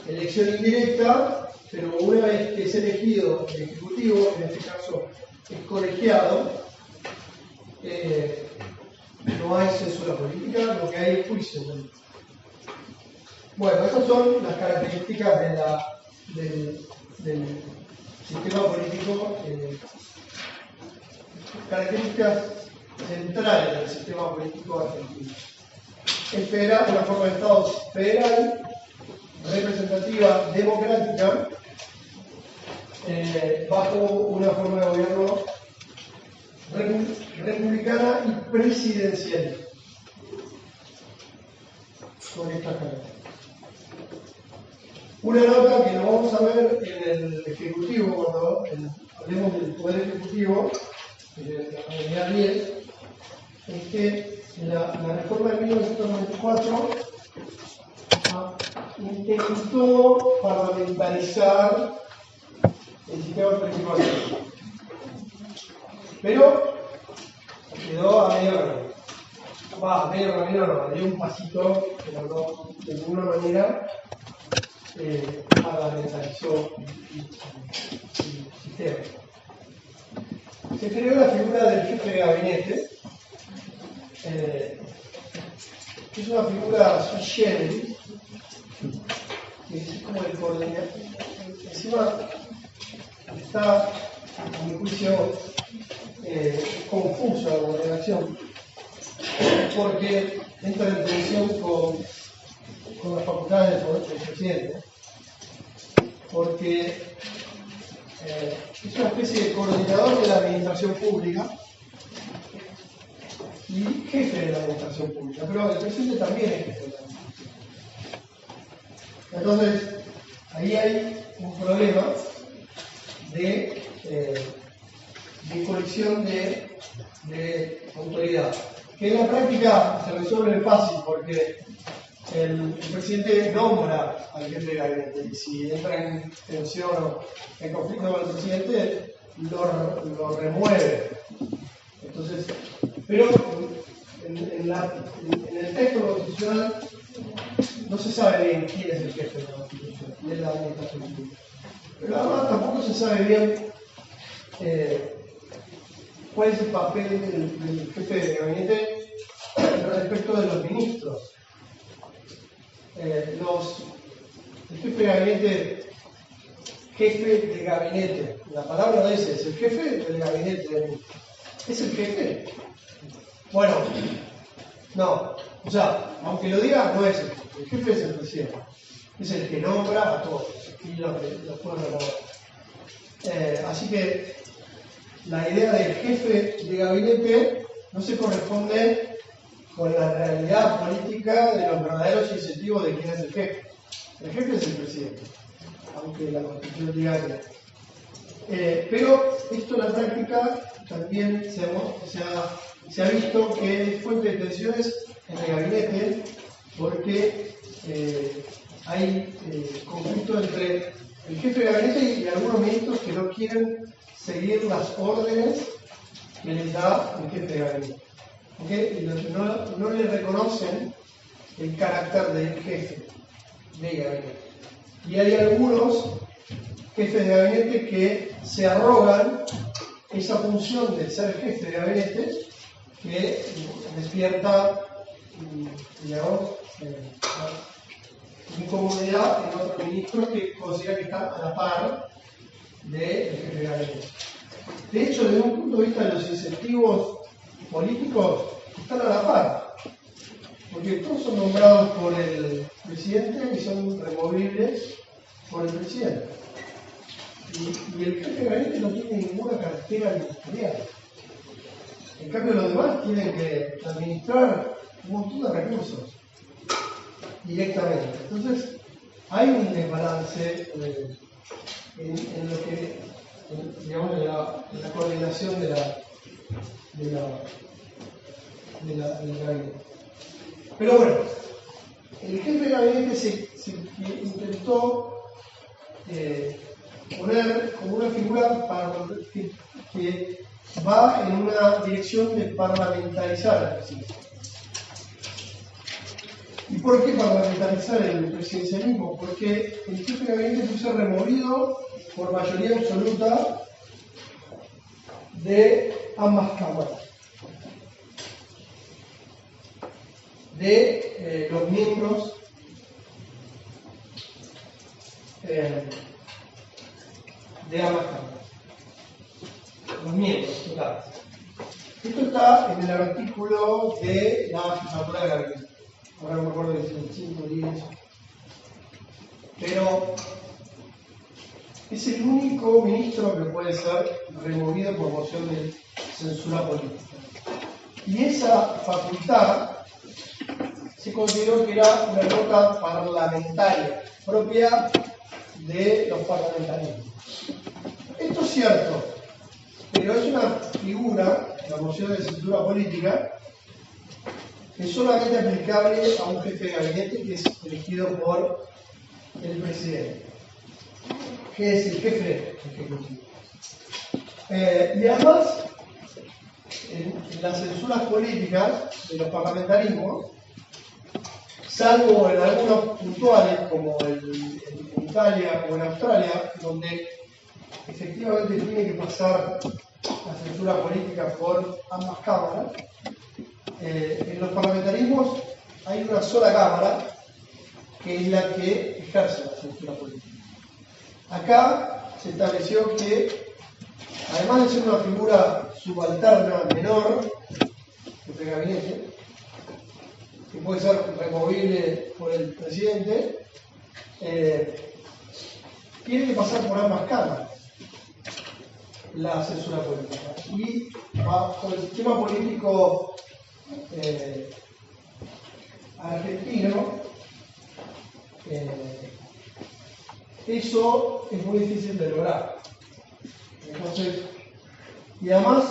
elección indirecta, pero una vez que es elegido el Ejecutivo, en este caso es colegiado, no hay censura política, lo que hay es juicio político. Bueno, estas son las características del sistema político, características centrales del sistema político argentino. Es federal, una forma de Estado federal, representativa, democrática, bajo una forma de gobierno republicana y presidencialista. Con estas características. Una nota que lo vamos a ver en el Ejecutivo, cuando hablemos del Poder Ejecutivo, en la unidad 10, es que la reforma de 1994 intentó parlamentarizar el sistema político argentino, pero quedó a medio camino. A medio camino no, dio un pasito, pero no de ninguna manera parlamentarizó el sistema. Se creó la figura del jefe de gabinete, que es una figura sui generis, que es como el coordinador. Encima está, a mi juicio, confusa la redacción, porque entra en tensión con las facultades del presidente, porque es una especie de coordinador de la administración pública y jefe de la administración pública, pero el presidente también es jefe de la administración pública. Entonces, ahí hay un problema de colección de autoridad, que en la práctica se resuelve fácil porque el presidente nombra al jefe de gabinete y si entra en tensión o en conflicto con el presidente, lo remueve. Entonces, pero en el texto constitucional no se sabe bien quién es el jefe de la Constitución, de la administración pública. Pero además tampoco se sabe bien cuál es el papel del jefe de gabinete respecto de los ministros. El jefe de gabinete, la palabra dice, es el jefe del gabinete, es el jefe. Bueno, no, o sea, aunque lo diga, no es el jefe es el presidente, es el que nombra a todos y los puede renovar. Así que la idea del jefe de gabinete no se corresponde con la realidad política de los verdaderos incentivos de quién es el jefe. El jefe es el presidente, aunque la Constitución diga que. Pero esto en la práctica también se ha visto que es fuente de tensiones en el gabinete porque hay conflicto entre el jefe de gabinete y algunos ministros que no quieren seguir las órdenes que les da el jefe de gabinete. ¿Okay? Y no le reconocen el carácter del jefe de gabinete. Y hay algunos jefes de gabinete que se arrogan esa función de ser jefe de gabinete que despierta, digamos, incomodidad en otros ministros que consideran que están a la par del jefe de gabinete. De hecho, desde un punto de vista de los incentivos políticos, están a la par, porque todos son nombrados por el presidente y son removibles por el presidente. Y el jefe de gabinete no tiene ninguna cartera ministerial. En cambio, los demás tienen que administrar un montón de recursos directamente. Entonces, hay un desbalance en lo que, digamos, en la coordinación del gabinete. Pero bueno, el jefe de gabinete se intentó poner como una figura que va en una dirección de parlamentarizar al presidente. ¿Y por qué parlamentarizar el presidencialismo? Porque el jefe de gabinete puede ser removido por mayoría absoluta de ambas cámaras, de los miembros de ambas cámaras. Los miembros totales. Esto está en el artículo de la jefatura de gabinete. Ahora no me acuerdo si es el 5 o 10. Pero es el único ministro que puede ser removido por moción de censura política. Y esa facultad se consideró que era una nota parlamentaria, propia de los parlamentarismos. Esto es cierto, pero es una figura, la moción de censura política, que es solamente aplicable a un jefe de gabinete que es elegido por el presidente, que es el jefe ejecutivo. Y además, en las censuras políticas de los parlamentarismos, salvo en algunos puntuales, como en Italia o en Australia, donde efectivamente tiene que pasar la censura política por ambas cámaras, en los parlamentarismos hay una sola cámara que es la que ejerce la censura política. Acá se estableció que, además de ser una figura subalterna menor, jefe de gabinete, que puede ser removible por el presidente, tiene que pasar por ambas cámaras la censura política. Y bajo el sistema político argentino, eso es muy difícil de lograr. Entonces, y además,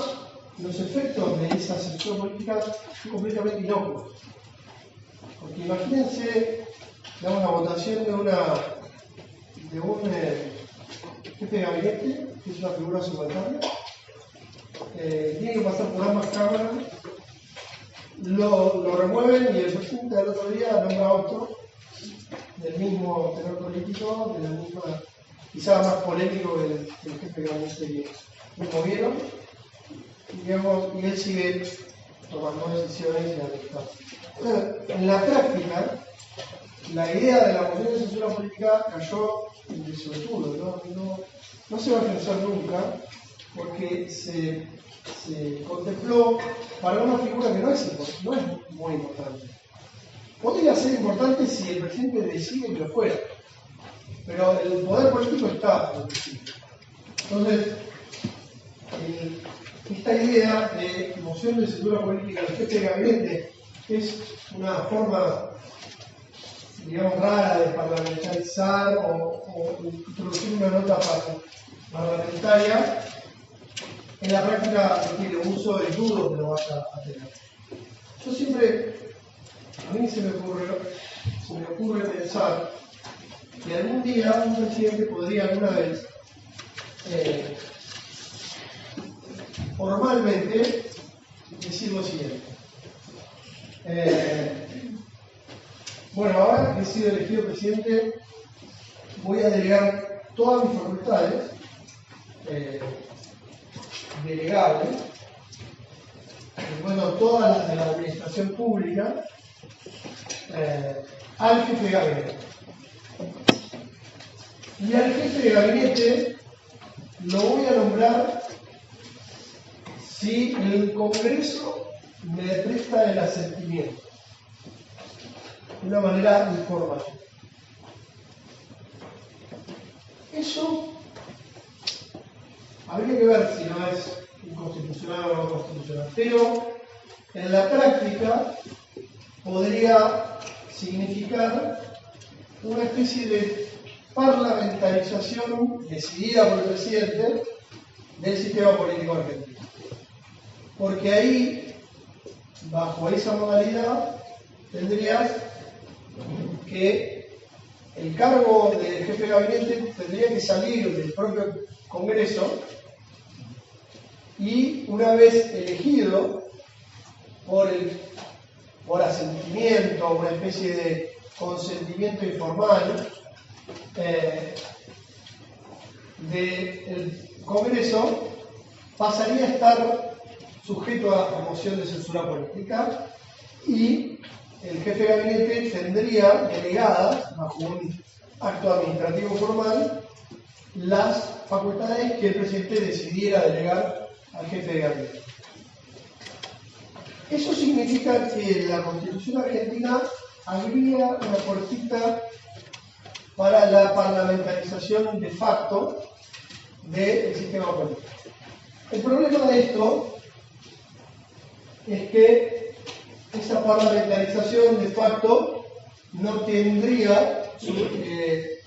los efectos de esa censura política son completamente inocuos. Porque imagínense, digamos, la votación de un jefe de gabinete, que es una figura subalterna, tiene que pasar por ambas cámaras, lo remueven y el presidente del otro día nombra a otro del mismo tenor político, de la misma, quizá más polémico que el jefe de gabinete que movieron, y él sigue tomando decisiones y administrando. En la práctica, la idea de la moción de censura política cayó en desuetudo, no se va a ejercer nunca, porque se contempló para una figura que no es muy importante. Podría ser importante si el presidente decide que lo fuera, pero el poder político está en el presidente. Entonces, esta idea de moción de censura política del jefe de gabinete es una forma, digamos, rara de parlamentarizar o introducir una nota parlamentaria. En la práctica tiene uso de dudo que lo vaya a tener. Yo siempre, a mí se me ocurre pensar que algún día un presidente podría alguna vez formalmente decir lo siguiente. Bueno, ahora que he sido elegido presidente, voy a delegar todas mis facultades delegables, bueno, todas las de la administración pública, al jefe de gabinete. Y al jefe de gabinete lo voy a nombrar si el Congreso me presta el asentimiento, de una manera informal. Eso habría que ver si no es inconstitucional o no constitucional. Pero en la práctica podría significar una especie de parlamentarización decidida por el presidente del sistema político argentino. Porque ahí, bajo esa modalidad, tendrías que el cargo del jefe de gabinete tendría que salir del propio Congreso y una vez elegido por asentimiento, una especie de consentimiento informal del Congreso, pasaría a estar sujeto a moción de censura política y el jefe de gabinete tendría delegadas, bajo un acto administrativo formal, las facultades que el presidente decidiera delegar al jefe de gabinete. Eso significa que la Constitución argentina abría una puertita para la parlamentarización de facto del sistema político. El problema de esto es que esa parlamentarización de facto no tendría,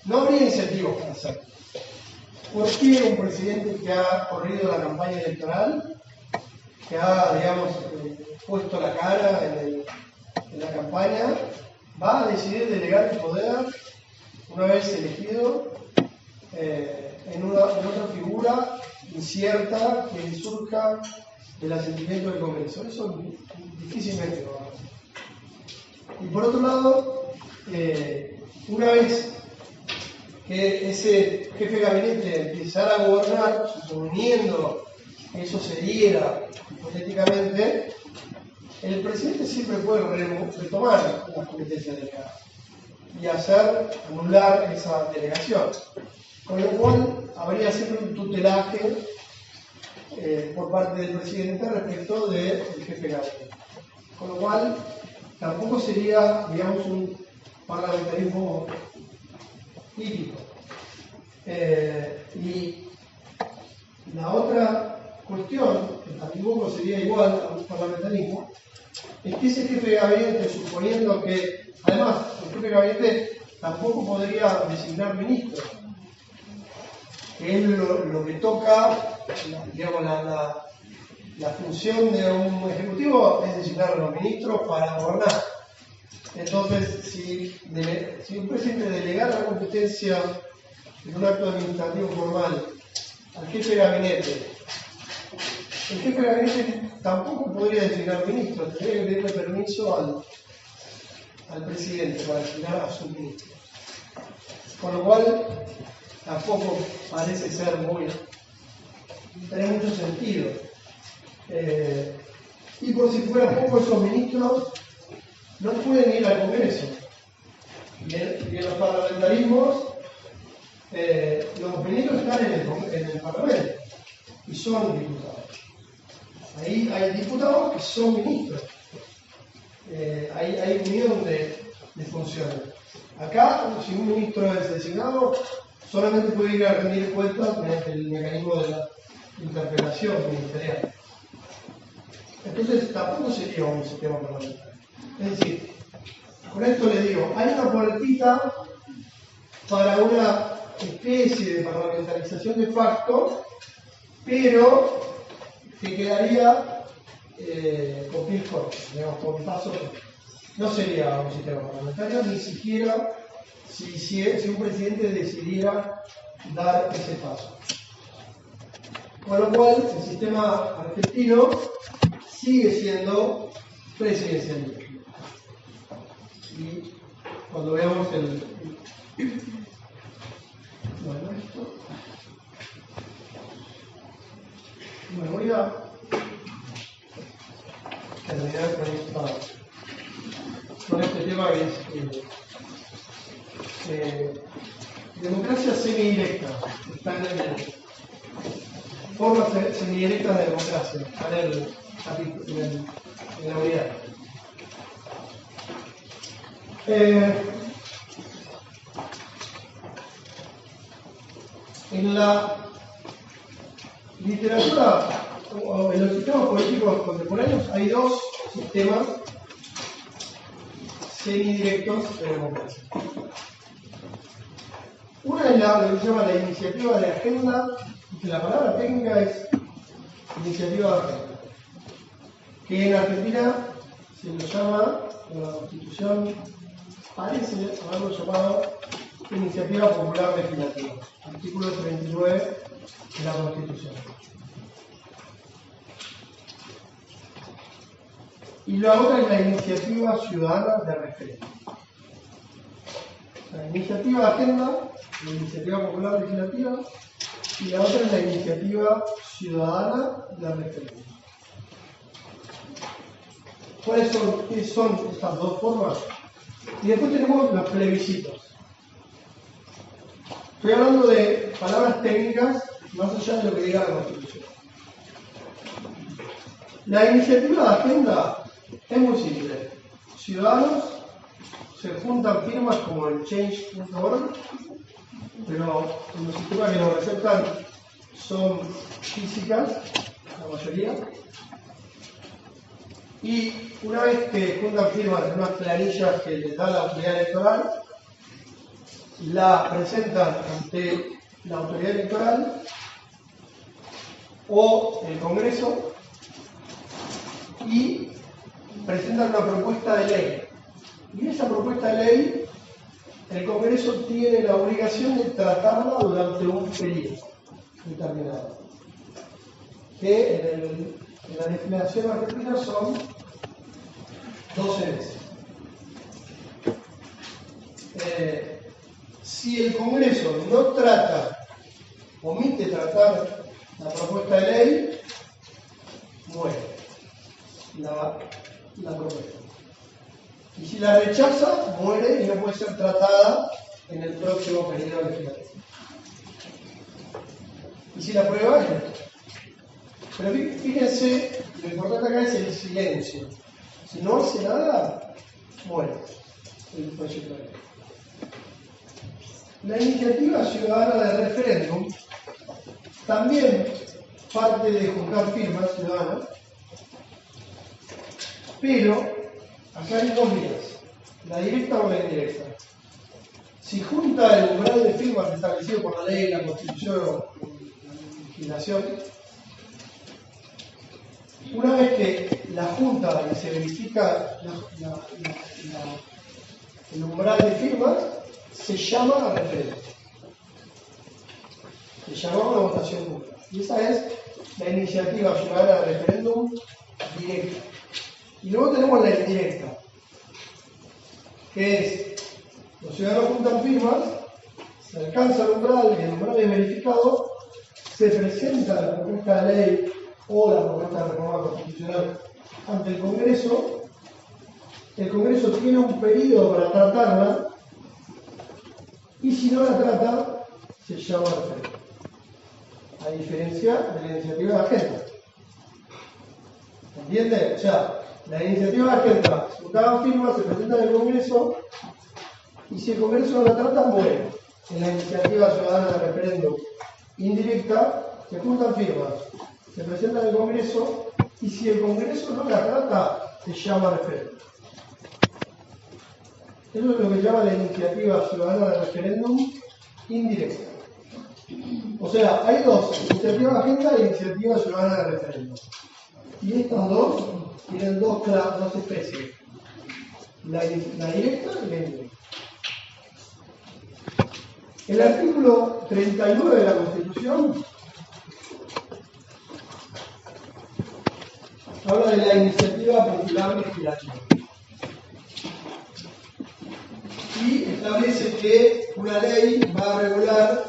no habría incentivos para hacerlo. ¿Por qué un presidente que ha corrido la campaña electoral, que ha, digamos, puesto la cara en la campaña, va a decidir delegar el poder, una vez elegido, en otra figura incierta que surja del asentimiento del Congreso? Eso difícilmente lo va a hacer. Y por otro lado, una vez que ese jefe de gabinete empezara a gobernar, suponiendo que eso se diera hipotéticamente, el presidente siempre puede retomar las competencias delegadas y anular esa delegación, con lo cual habría siempre un tutelaje por parte del presidente respecto del jefe de gabinete, con lo cual tampoco sería, digamos, un parlamentarismo típico. Y la otra cuestión, que tampoco sería igual a un parlamentarismo, es que ese jefe de gabinete, suponiendo que, además, el jefe de gabinete tampoco podría designar ministros, que es lo que toca, digamos, la función de un ejecutivo es designar a los ministros para gobernar. Entonces, si un presidente delegara la competencia en un acto administrativo formal al jefe de gabinete, el jefe de gabinete tampoco podría designar ministros, tendría que pedirle permiso al presidente para designar a su ministro. Con lo cual, tampoco parece ser tener mucho sentido. Y por si fuera poco, esos ministros no pueden ir al Congreso. Y en los parlamentarismos, los ministros están en el Parlamento y son diputados. Ahí hay diputados que son ministros. Hay unión de funciones. Acá, si un ministro es designado, solamente puede ir a rendir cuentas mediante el mecanismo de la interpelación ministerial. Entonces, tampoco sería un sistema parlamentario. Es decir, con esto le digo, hay una puertita para una especie de parlamentarización de facto, pero que quedaría con pies cortos, digamos, con pasos. No sería un sistema parlamentario, ni siquiera si un presidente decidiera dar ese paso. Con lo cual, el sistema argentino sigue siendo presidencialista. Y cuando veamos voy a terminar con este tema que es democracia semidirecta. Está formas semidirectas de democracia, está en la unidad. En la literatura en los sistemas políticos contemporáneos hay dos sistemas semidirectos de democracia. Una es lo que se llama la iniciativa de agenda, y que la palabra técnica es iniciativa de agenda, que en Argentina se lo llama, en la Constitución parece haberlo llamado Iniciativa Popular Legislativa, artículo 39 de la Constitución. Y la otra es la iniciativa ciudadana de referéndum. La iniciativa de agenda, la iniciativa popular legislativa, y la otra es la iniciativa ciudadana de referéndum. ¿Qué son estas dos formas? Y después tenemos los plebiscitos. Estoy hablando de palabras técnicas más allá de lo que diga la Constitución. La iniciativa de agenda es muy simple. Ciudadanos se juntan firmas como el change.org, pero en los sistemas que lo receptan son físicas, la mayoría. Y una vez que juntan firmas en unas planillas que les da la autoridad electoral, la presentan ante la autoridad electoral o el Congreso y presentan una propuesta de ley. Y esa propuesta de ley, el Congreso tiene la obligación de tratarla durante un periodo determinado, que en la legislación argentina son 12 meses. Si el Congreso no trata, omite tratar la propuesta de ley, muere la propuesta. Y si la rechaza, muere y no puede ser tratada en el próximo periodo legislativo. Y si la aprueba, es esto. Pero fíjense, lo importante acá es el silencio. Si no hace nada, muere el proyecto de ley. La iniciativa ciudadana de referéndum también parte de juntar firmas ciudadanas, pero acá hay dos vías, la directa o la indirecta. Si junta el umbral de firmas establecido por la ley, la Constitución o la legislación, una vez que la junta y se verifica el umbral de firmas, se llama a referéndum. Se llama a una votación pública. Y esa es la iniciativa ciudadana de referéndum directa. Y luego tenemos la indirecta, que es, los ciudadanos juntan firmas, se alcanza el umbral es verificado, se presenta la propuesta de ley o la propuesta de reforma constitucional ante el Congreso tiene un periodo para tratarla, y si no la trata, se llama referéndum. A diferencia de la iniciativa de agenda. ¿Entiende? O sea, la iniciativa de agenda, se juntaban firmas, se presenta en el Congreso, y si el Congreso no la trata, muere. En la iniciativa ciudadana de referéndum indirecta, se juntan firmas, se presenta en el Congreso, y si el Congreso no la trata, se llama referéndum. Eso es lo que llama la iniciativa ciudadana de referéndum indirecta. O sea, hay dos, iniciativa de agenda e iniciativa ciudadana de referéndum. Y estas dos tienen dos especies, la directa y la indirecta. El artículo 39 de la Constitución habla de la iniciativa popular legislativa y establece que una ley va a regular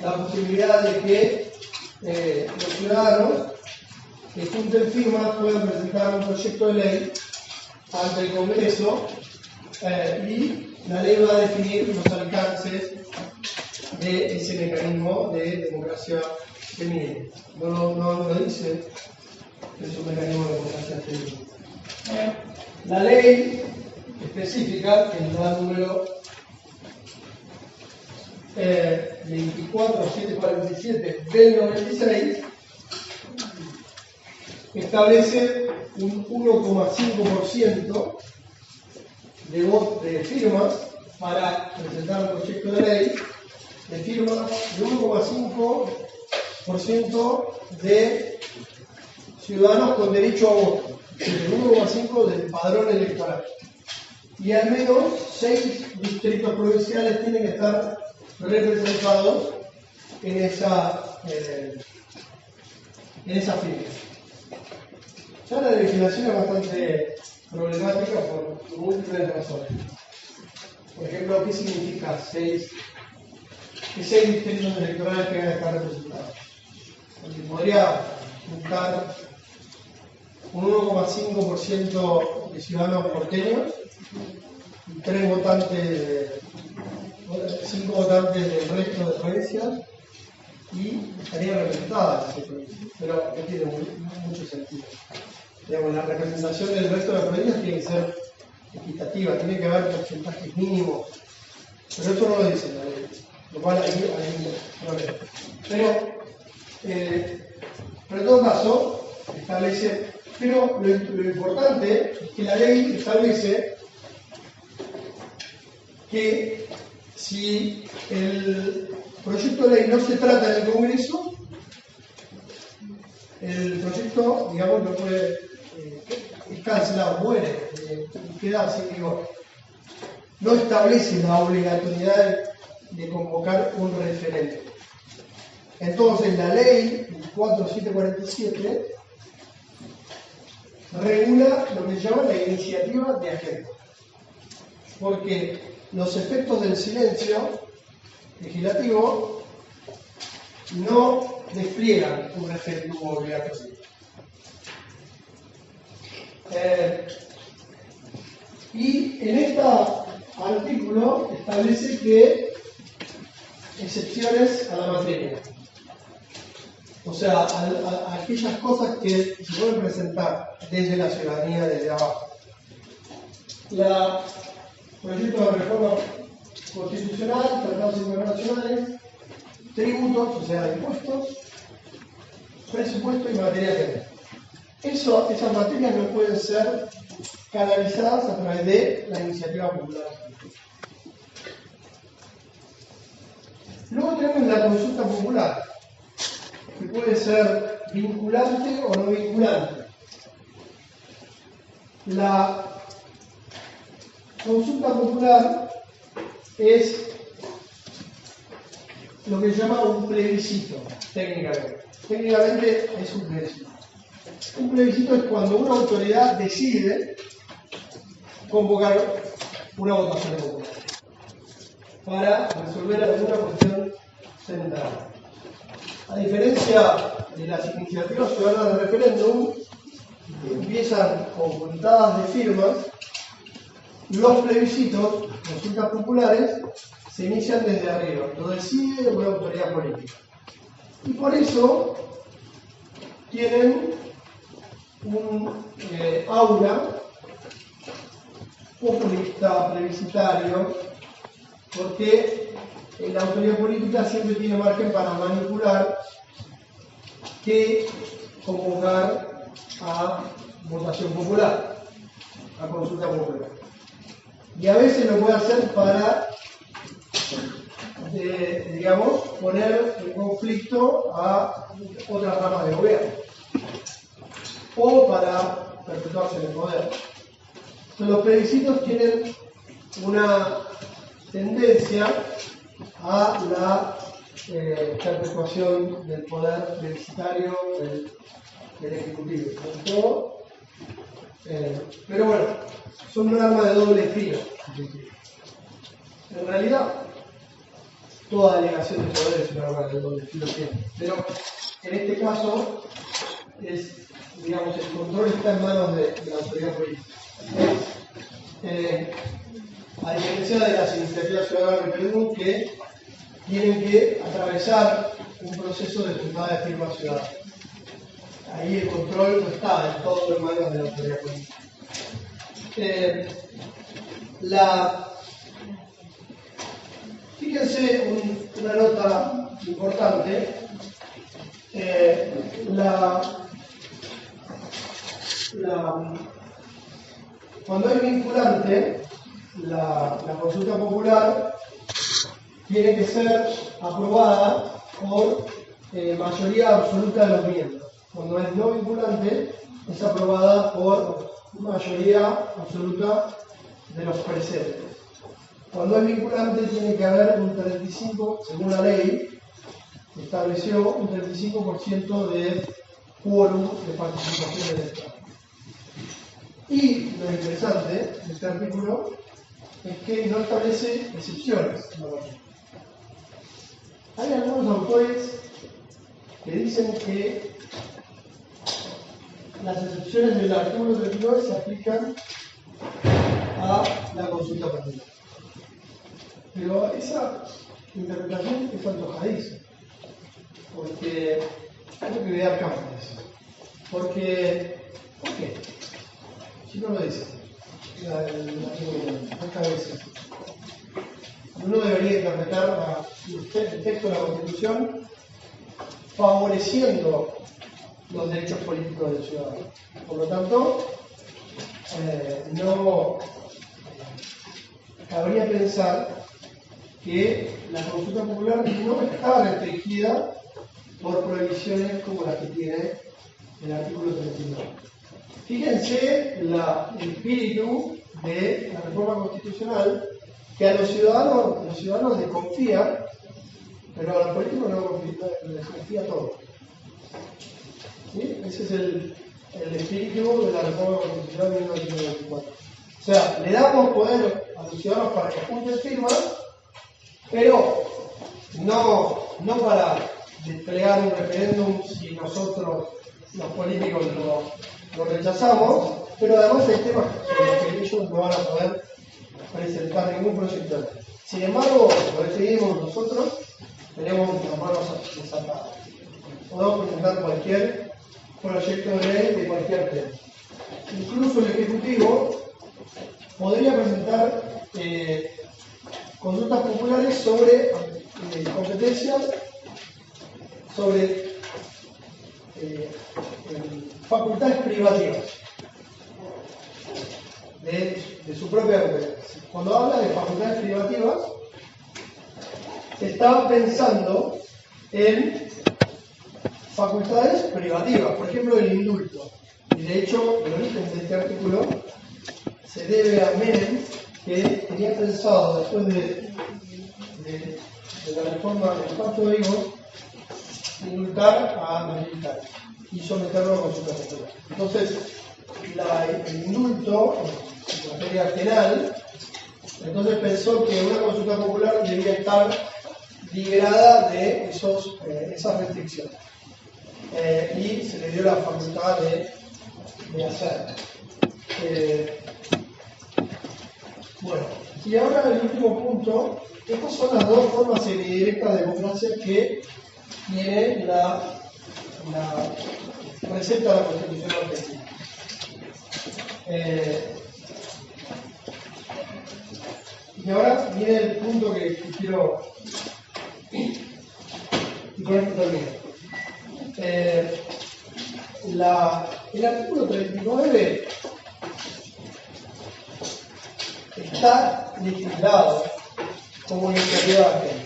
la posibilidad de que los ciudadanos que junten firmas puedan presentar un proyecto de ley ante el Congreso y la ley va a definir los alcances de ese mecanismo de democracia femenina. No dice que es un mecanismo de democracia femenina. La ley específica, que es la número 24747 del 96, establece un 1,5% de firmas para presentar un proyecto de ley, de firmas de 1,5% de ciudadanos con derecho a voto, el 1,5% del padrón electoral. Y al menos 6 distritos provinciales tienen que estar representados en esa firma. Ya la legislación es bastante problemática por múltiples razones. Por ejemplo, ¿qué significa que 6 distritos electorales tengan que estar representados? Porque podría buscar un 1,5% de ciudadanos porteños y 5 votantes del resto de provincias y estarían representadas esas provincias. Pero no tiene mucho sentido. Digamos, la representación del resto de las provincias tiene que ser equitativa, tiene que haber porcentajes mínimos, pero eso no lo dice la ley, lo cual ahí hay un problema. Pero en todo caso, establece, pero lo importante es que la ley establece que si el proyecto de ley no se trata en el Congreso, el proyecto, digamos, no puede, es cancelado, muere, queda sin vigor. No establece la obligatoriedad de convocar un referéndum. Entonces, la ley 4747 regula lo que se llama la iniciativa de agente. Porque los efectos del silencio legislativo no despliegan un referéndum obligatorio. Y en este artículo establece que excepciones a la materia. O sea, a aquellas cosas que se pueden presentar desde la ciudadanía, desde abajo. Proyecto de reforma constitucional, tratados internacionales, tributos, o sea, impuestos, presupuesto y materia penal. Esas materias no pueden ser canalizadas a través de la iniciativa popular. Luego tenemos la consulta popular, que puede ser vinculante o no vinculante. La consulta popular es lo que se llama un plebiscito, técnicamente. Técnicamente es un plebiscito. Un plebiscito es cuando una autoridad decide convocar una votación popular para resolver alguna cuestión central. A diferencia de las iniciativas ciudadanas de referéndum, que empiezan con contadas de firmas, los plebiscitos, consultas populares, se inician desde arriba, lo decide una autoridad política. Y por eso tienen un aura populista, plebiscitario, porque la autoridad política siempre tiene margen para manipular que convocar a votación popular, a consulta popular. Y a veces lo puede hacer para, digamos, poner en conflicto a otras ramas de gobierno, o para perpetuarse en el poder. Entonces, los plebiscitos tienen una tendencia a la perpetuación del poder plebiscitario del Ejecutivo. Pero bueno, son un arma de doble filo. En realidad, toda delegación de poder es un arma de doble filo siempre. Pero en este caso, digamos, el control está en manos de la autoridad política. A diferencia de las iniciativas ciudadanas de referéndum que tienen que atravesar un proceso de juntada de firmas ciudadanas. Ahí el control no está del todo en manos de la autoridad política. Fíjense una nota importante. cuando es vinculante, la consulta popular tiene que ser aprobada por mayoría absoluta de los miembros. Cuando es no vinculante, es aprobada por mayoría absoluta de los presentes. Cuando es vinculante, tiene que haber un 35%, según la ley, estableció un 35% de quórum de participación del Estado. Y lo interesante de este artículo es que no establece excepciones. Hay algunos autores que dicen que las excepciones del artículo 39 se aplican a la consulta popular. Pero esa interpretación es antojadiza, porque creo que voy a dar campo a eso. ¿Por qué? Si no lo dice, esta vez uno debería interpretar el texto de la Constitución favoreciendo los derechos políticos del ciudadano. Por lo tanto, no cabría pensar que la consulta popular no está restringida por prohibiciones como las que tiene el artículo 39. Fíjense el espíritu de la reforma constitucional, que a los ciudadanos les confía, pero a los políticos no les confía todo. ¿Sí? Ese es el espíritu de la reforma constitucional de 1994. O sea, le damos poder a los ciudadanos para que junten firmas, pero no para desplegar un referéndum si nosotros, los políticos, lo rechazamos, pero además hay temas sobre los que ellos no van a poder presentar ningún proyecto de ley. Sin embargo, lo decidimos nosotros, tenemos las manos desatadas. Podemos presentar cualquier proyecto de ley de cualquier tema. Incluso el Ejecutivo podría presentar consultas populares sobre competencias, sobre facultades privativas de su propia competencia. Cuando habla de facultades privativas, está pensando en facultades privativas, por ejemplo el indulto. Y de hecho, el origen de este artículo se debe a Menem, que tenía pensado, después de la reforma del Pacto de Higos, indultar a los militares y someterlo a consulta popular. Entonces, el indulto en materia penal, entonces pensó que una consulta popular debía estar liberada de esas restricciones. Y se le dio la facultad de hacerlo. Bueno, y ahora el último punto. Estas son las dos formas semidirectas de democracia que tiene la receta de la Constitución argentina. Y ahora viene el punto que quiero, y con esto termino. El artículo 39 está legislado como iniciativa ajena.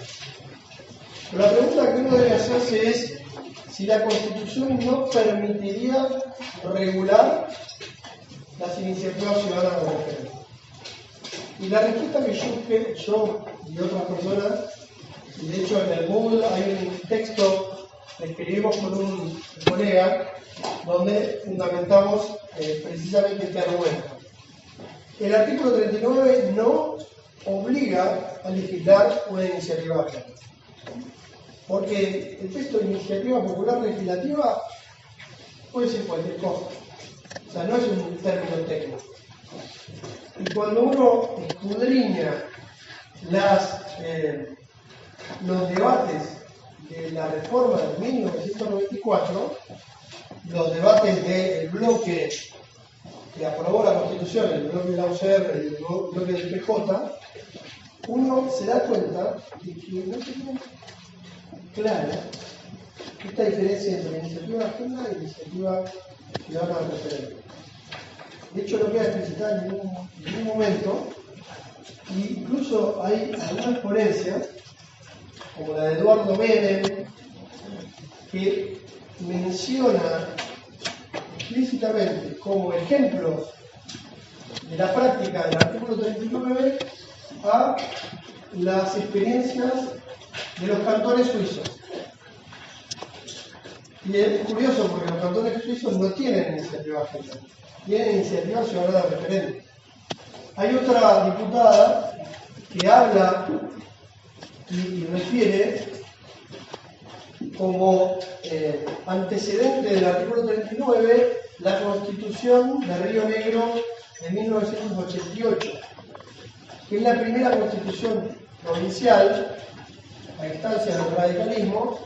Pero la pregunta que uno debe hacerse es si la Constitución no permitiría regular las iniciativas ciudadanas de referéndum. Y la respuesta que yo y otras personas, y de hecho en el Moodle hay un texto que escribimos con un colega donde fundamentamos precisamente este argumento. El artículo 39 no obliga a legislar una iniciativa ajena. Porque el texto de iniciativa popular legislativa puede ser cualquier cosa. O sea, no es un término técnico. Y cuando uno escudriña los debates de la reforma de 1994, los debates del bloque que aprobó la Constitución, el bloque de la UCR y el bloque del PJ, uno se da cuenta de que no tiene clara esta diferencia entre iniciativa ajena e iniciativa ciudadana de referéndum. de hecho no queda explicitada en ningún momento, e incluso hay algunas ponencias, como la de Eduardo Menem, que menciona explícitamente como ejemplos de la práctica del artículo 39 a las experiencias de los cantones suizos. Y es curioso porque los cantones suizos no tienen iniciativa general, tienen iniciativa ciudadana de referéndum. Hay otra diputada que habla y refiere como antecedente del artículo 39 la Constitución de Río Negro de 1988, que es la primera constitución provincial, a instancia del radicalismo,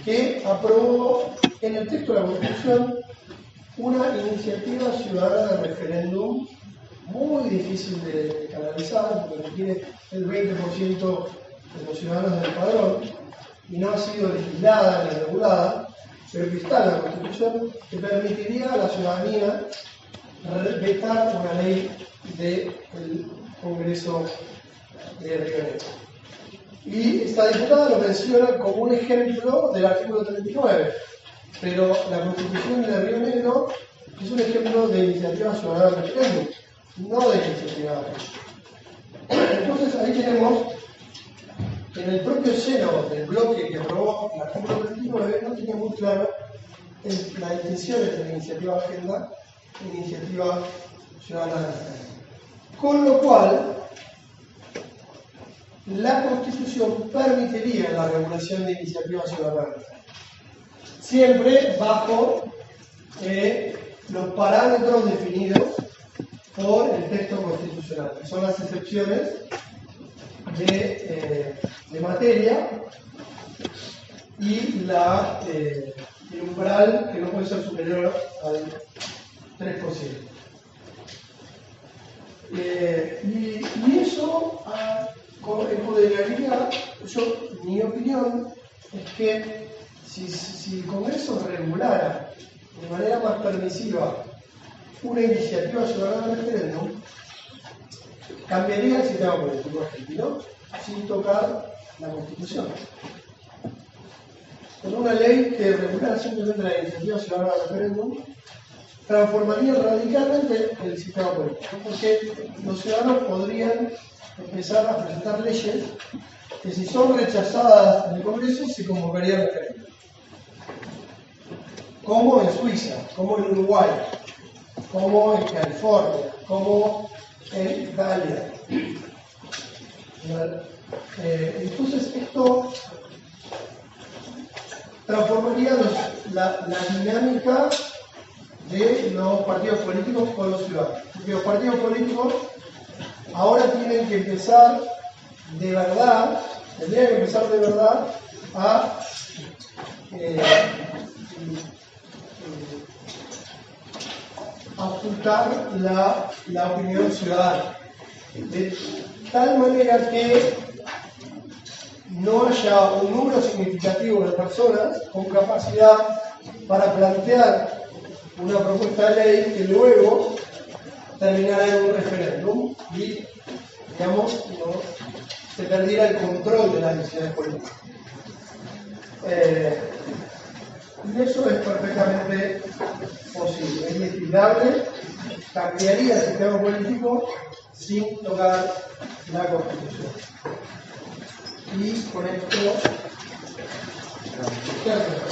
que aprobó en el texto de la Constitución una iniciativa ciudadana de referéndum muy difícil de canalizar, porque requiere el 20% de los ciudadanos del padrón, y no ha sido legislada ni regulada, pero que está en la Constitución, que permitiría a la ciudadanía vetar una ley del Congreso de Río Negro. Y esta diputada lo menciona como un ejemplo del artículo 39, pero la Constitución de Río Negro es un ejemplo de iniciativa ciudadana de referéndum, no de iniciativa. Entonces ahí tenemos, en el propio seno del bloque que aprobó el artículo 39, no tenía muy claro la intención entre la iniciativa agenda e iniciativa ciudadana de referéndum. Con lo cual, la Constitución permitiría la regulación de iniciativas ciudadanas, siempre bajo los parámetros definidos por el texto constitucional, que son las excepciones de materia y el umbral que no puede ser superior al 3%. Y eso empoderaría, mi opinión es que si el Congreso regulara de manera más permisiva una iniciativa ciudadana de referéndum, cambiaría el sistema político argentino sin tocar la Constitución. Con una ley que regulara simplemente la iniciativa ciudadana de referéndum, transformaría radicalmente el sistema político, porque los ciudadanos podrían empezar a presentar leyes que, si son rechazadas en el Congreso, se convocaría referéndum. Como en Suiza, como en Uruguay, como en California, como en Italia. Entonces esto transformaría la dinámica de los partidos políticos con los ciudadanos. Porque los partidos políticos ahora tienen que empezar de verdad, tendrían que empezar de verdad a ocultar la opinión ciudadana, de tal manera que no haya un número significativo de personas con capacidad para plantear una propuesta de ley que luego terminara en un referéndum y, digamos, no se perdiera el control de las decisiones políticas. Y eso es perfectamente posible, es legislable, cambiaría el sistema político sin tocar la Constitución. Y con esto termino.